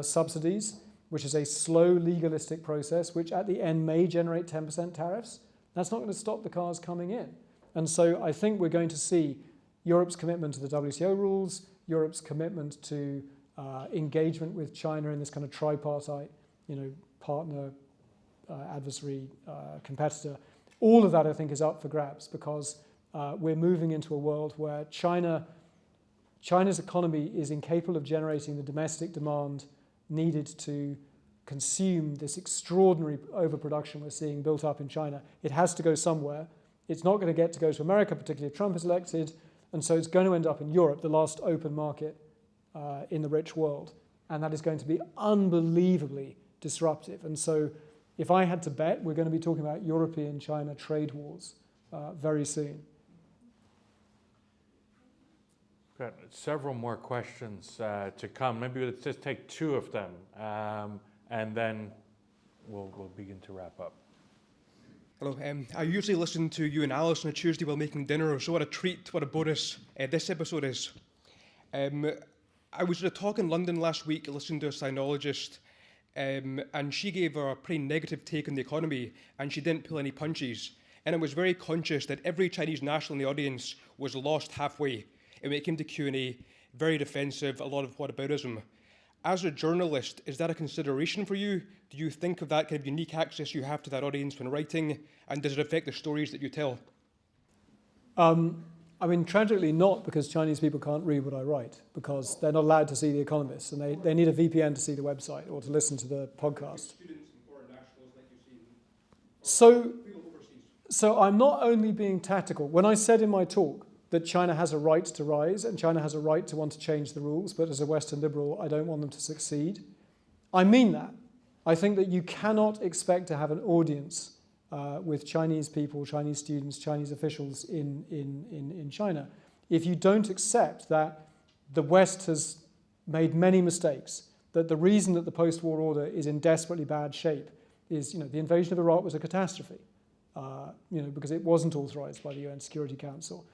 subsidies, which is a slow legalistic process, which at the end may generate 10% tariffs. That's not going to stop the cars coming in. And so I think we're going to see Europe's commitment to the WTO rules, Europe's commitment to engagement with China in this kind of tripartite, partner, adversary, competitor. All of that, I think, is up for grabs because we're moving into a world where China's economy is incapable of generating the domestic demand needed to consume this extraordinary overproduction we're seeing built up in China. It has to go somewhere. It's not going to go to America, particularly if Trump is elected, and so it's going to end up in Europe, the last open market in the rich world, and that is going to be unbelievably disruptive. And so if I had to bet, we're going to be talking about European-China trade wars very soon. Got several more questions to come. Maybe let's just take 2 of them, and then we'll begin to wrap up. Hello. I usually listen to you and Alice on a Tuesday while making dinner, so what a treat, what a bonus this episode is. I was at a talk in London last week listening to a sinologist, and she gave a pretty negative take on the economy, and she didn't pull any punches. And I was very conscious that every Chinese national in the audience was lost halfway. And when it came to Q&A, very defensive, a lot of whataboutism. As a journalist, is that a consideration for you? Do you think of that kind of unique access you have to that audience when writing? And does it affect the stories that you tell? I mean, tragically not, because Chinese people can't read what I write, because they're not allowed to see The Economist, and they need a VPN to see the website or to listen to the podcast. So I'm not only being tactical. When I said in my talk that China has a right to rise and China has a right to want to change the rules, but as a Western liberal, I don't want them to succeed, I mean that. I think that you cannot expect to have an audience with Chinese people, Chinese students, Chinese officials in China if you don't accept that the West has made many mistakes, that the reason that the post-war order is in desperately bad shape is, the invasion of Iraq was a catastrophe, because it wasn't authorized by the UN Security Council.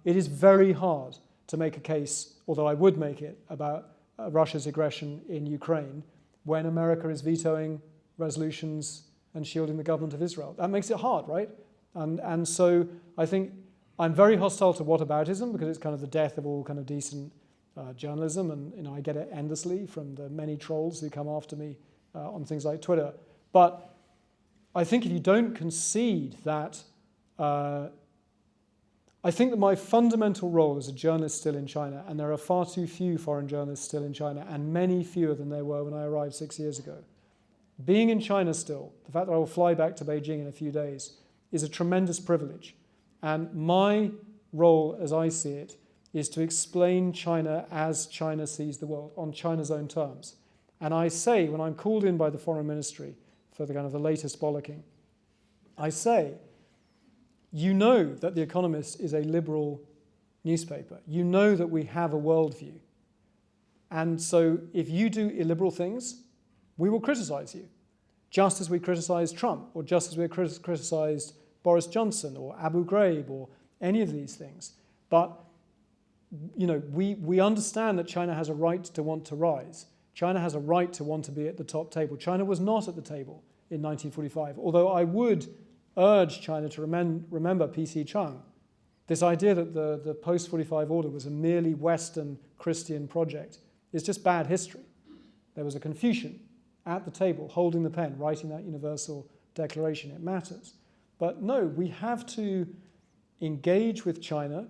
It is very hard to make a case, although I would make it, about Russia's aggression in Ukraine when America is vetoing resolutions and shielding the government of Israel. That makes it hard, right? And so I think I'm very hostile to whataboutism, because it's kind of the death of all kind of decent journalism, and I get it endlessly from the many trolls who come after me on things like Twitter. But I think if you don't concede that, I think that my fundamental role as a journalist still in China, and there are far too few foreign journalists still in China, and many fewer than there were when I arrived 6 years ago. Being in China still, the fact that I will fly back to Beijing in a few days, is a tremendous privilege. And my role, as I see it, is to explain China as China sees the world, on China's own terms. And I say, when I'm called in by the Foreign Ministry for the kind of the latest bollocking, I say, you know that The Economist is a liberal newspaper. You know that we have a worldview. And so if you do illiberal things, we will criticize you, just as we criticized Trump, or just as we criticized Boris Johnson, or Abu Ghraib, or any of these things. But we understand that China has a right to want to rise. China has a right to want to be at the top table. China was not at the table in 1945, although I would urge China to remember P.C. Chung. This idea that the post-45 order was a merely Western Christian project is just bad history. There was a Confucian at the table, holding the pen, writing that universal declaration. It matters. But no, we have to engage with China.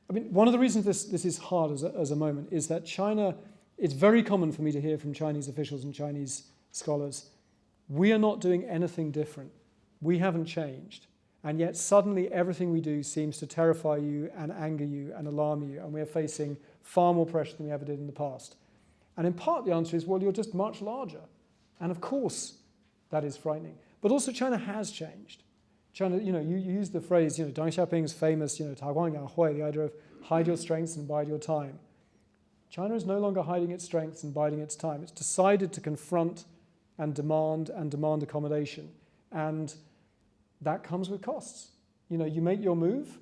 I mean, one of the reasons this is hard as a moment is that China, it's very common for me to hear from Chinese officials and Chinese scholars, we are not doing anything different. We haven't changed. And yet suddenly everything we do seems to terrify you and anger you and alarm you, and we are facing far more pressure than we ever did in the past. And in part the answer is, well, you're just much larger. And of course that is frightening. But also China has changed. China, you use the phrase, Deng Xiaoping's famous, Chaguan Yang Hui, the idea of hide your strengths and bide your time. China is no longer hiding its strengths and biding its time. It's decided to confront and demand accommodation. And that comes with costs. You make your move,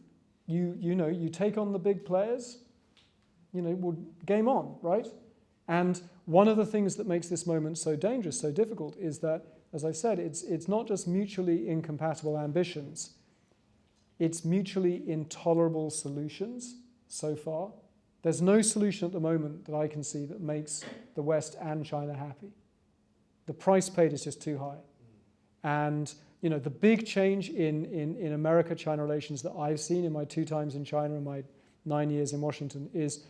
you take on the big players, well, game on, right? And one of the things that makes this moment so dangerous, so difficult, is that, as I said, it's not just mutually incompatible ambitions, it's mutually intolerable solutions so far. There's no solution at the moment that I can see that makes the West and China happy. The price paid is just too high. And the big change in America-China relations that I've seen in my 2 times in China and my 9 years in Washington is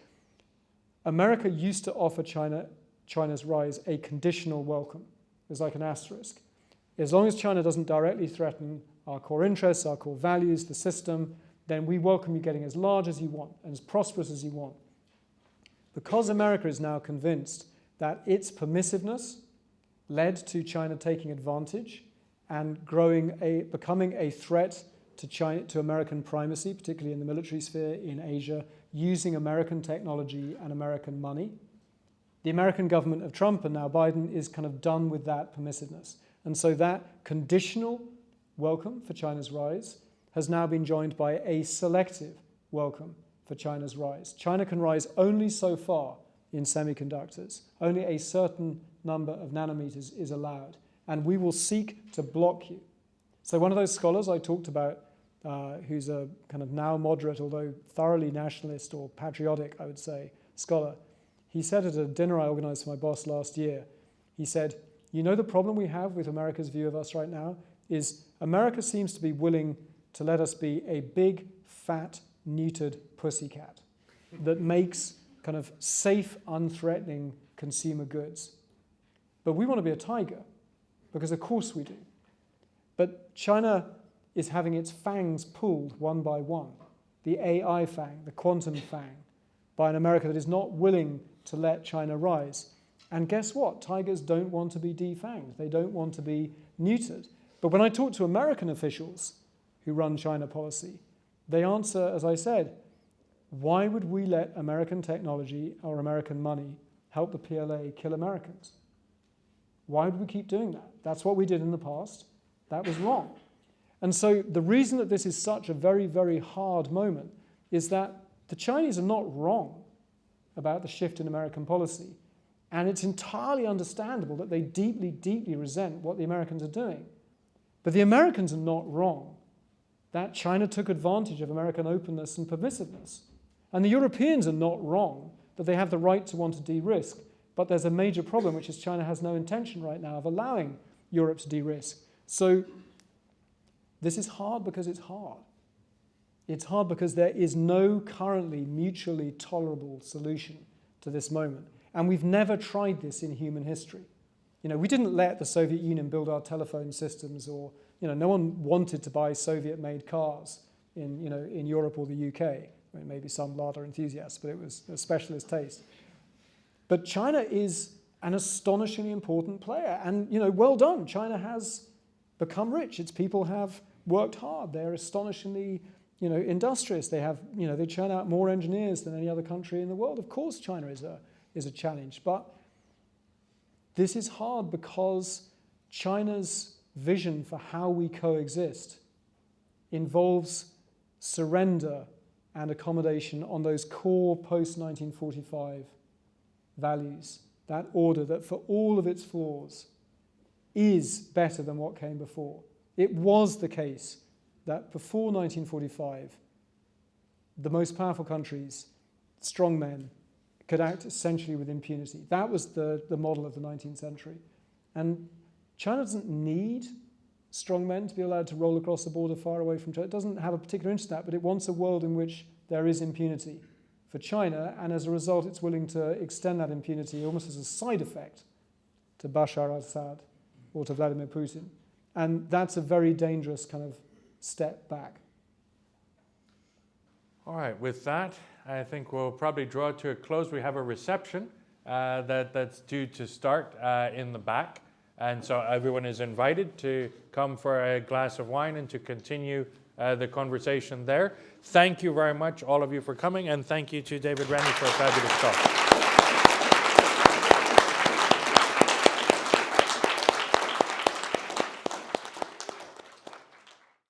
America used to offer China's rise a conditional welcome. It's like an asterisk. As long as China doesn't directly threaten our core interests, our core values, the system, then we welcome you getting as large as you want and as prosperous as you want. Because America is now convinced that its permissiveness led to China taking advantage and becoming a threat to American primacy, particularly in the military sphere in Asia, using American technology and American money. The American government of Trump and now Biden is kind of done with that permissiveness. And so that conditional welcome for China's rise has now been joined by a selective welcome for China's rise. China can rise only so far in semiconductors. Only a certain number of nanometers is allowed. And we will seek to block you. So one of those scholars I talked about, who's a kind of now moderate, although thoroughly nationalist or patriotic, I would say, scholar, he said at a dinner I organized for my boss last year, he said, the problem we have with America's view of us right now is America seems to be willing to let us be a big, fat, neutered pussycat that makes kind of safe, unthreatening consumer goods. But we want to be a tiger, because of course we do. But China is having its fangs pulled one by one, the AI fang, the quantum fang, by an America that is not willing to let China rise. And guess what? Tigers don't want to be defanged. They don't want to be neutered. But when I talk to American officials who run China policy, they answer, as I said, why would we let American technology or American money help the PLA kill Americans? Why would we keep doing that? That's what we did in the past. That was wrong. And so the reason that this is such a very, very hard moment is that the Chinese are not wrong about the shift in American policy. And it's entirely understandable that they deeply, deeply resent what the Americans are doing. But the Americans are not wrong that China took advantage of American openness and permissiveness. And the Europeans are not wrong that they have the right to want to de-risk. But there's a major problem, which is China has no intention right now of allowing Europe to de-risk. So this is hard because it's hard. It's hard because there is no currently mutually tolerable solution to this moment. And we've never tried this in human history. You know, we didn't let the Soviet Union build our telephone systems, or, you know, no one wanted to buy Soviet-made cars in Europe or the UK. I mean, maybe some Lada enthusiasts, but it was a specialist taste. But China is an astonishingly important player. And, you know, well done. China has become rich. Its people have worked hard. They're astonishingly, you know, industrious. They have, you know, they churn out more engineers than any other country in the world. Of course, China is a challenge. But this is hard because China's vision for how we coexist involves surrender and accommodation on those core post-1945 values, that order that for all of its flaws is better than what came before. It was the case that before 1945, the most powerful countries, strong men, could act essentially with impunity. That was the model of the 19th century. And China doesn't need strong men to be allowed to roll across the border far away from China. It doesn't have a particular interest in that, but it wants a world in which there is impunity for China, and as a result, it's willing to extend that impunity almost as a side effect to Bashar al-Assad or to Vladimir Putin. And that's a very dangerous kind of step back. All right, with that, I think we'll probably draw it to a close. We have a reception that's due to start in the back. And so everyone is invited to come for a glass of wine and to continue the conversation there. Thank you very much, all of you, for coming. And thank you to David Rennie for a fabulous talk.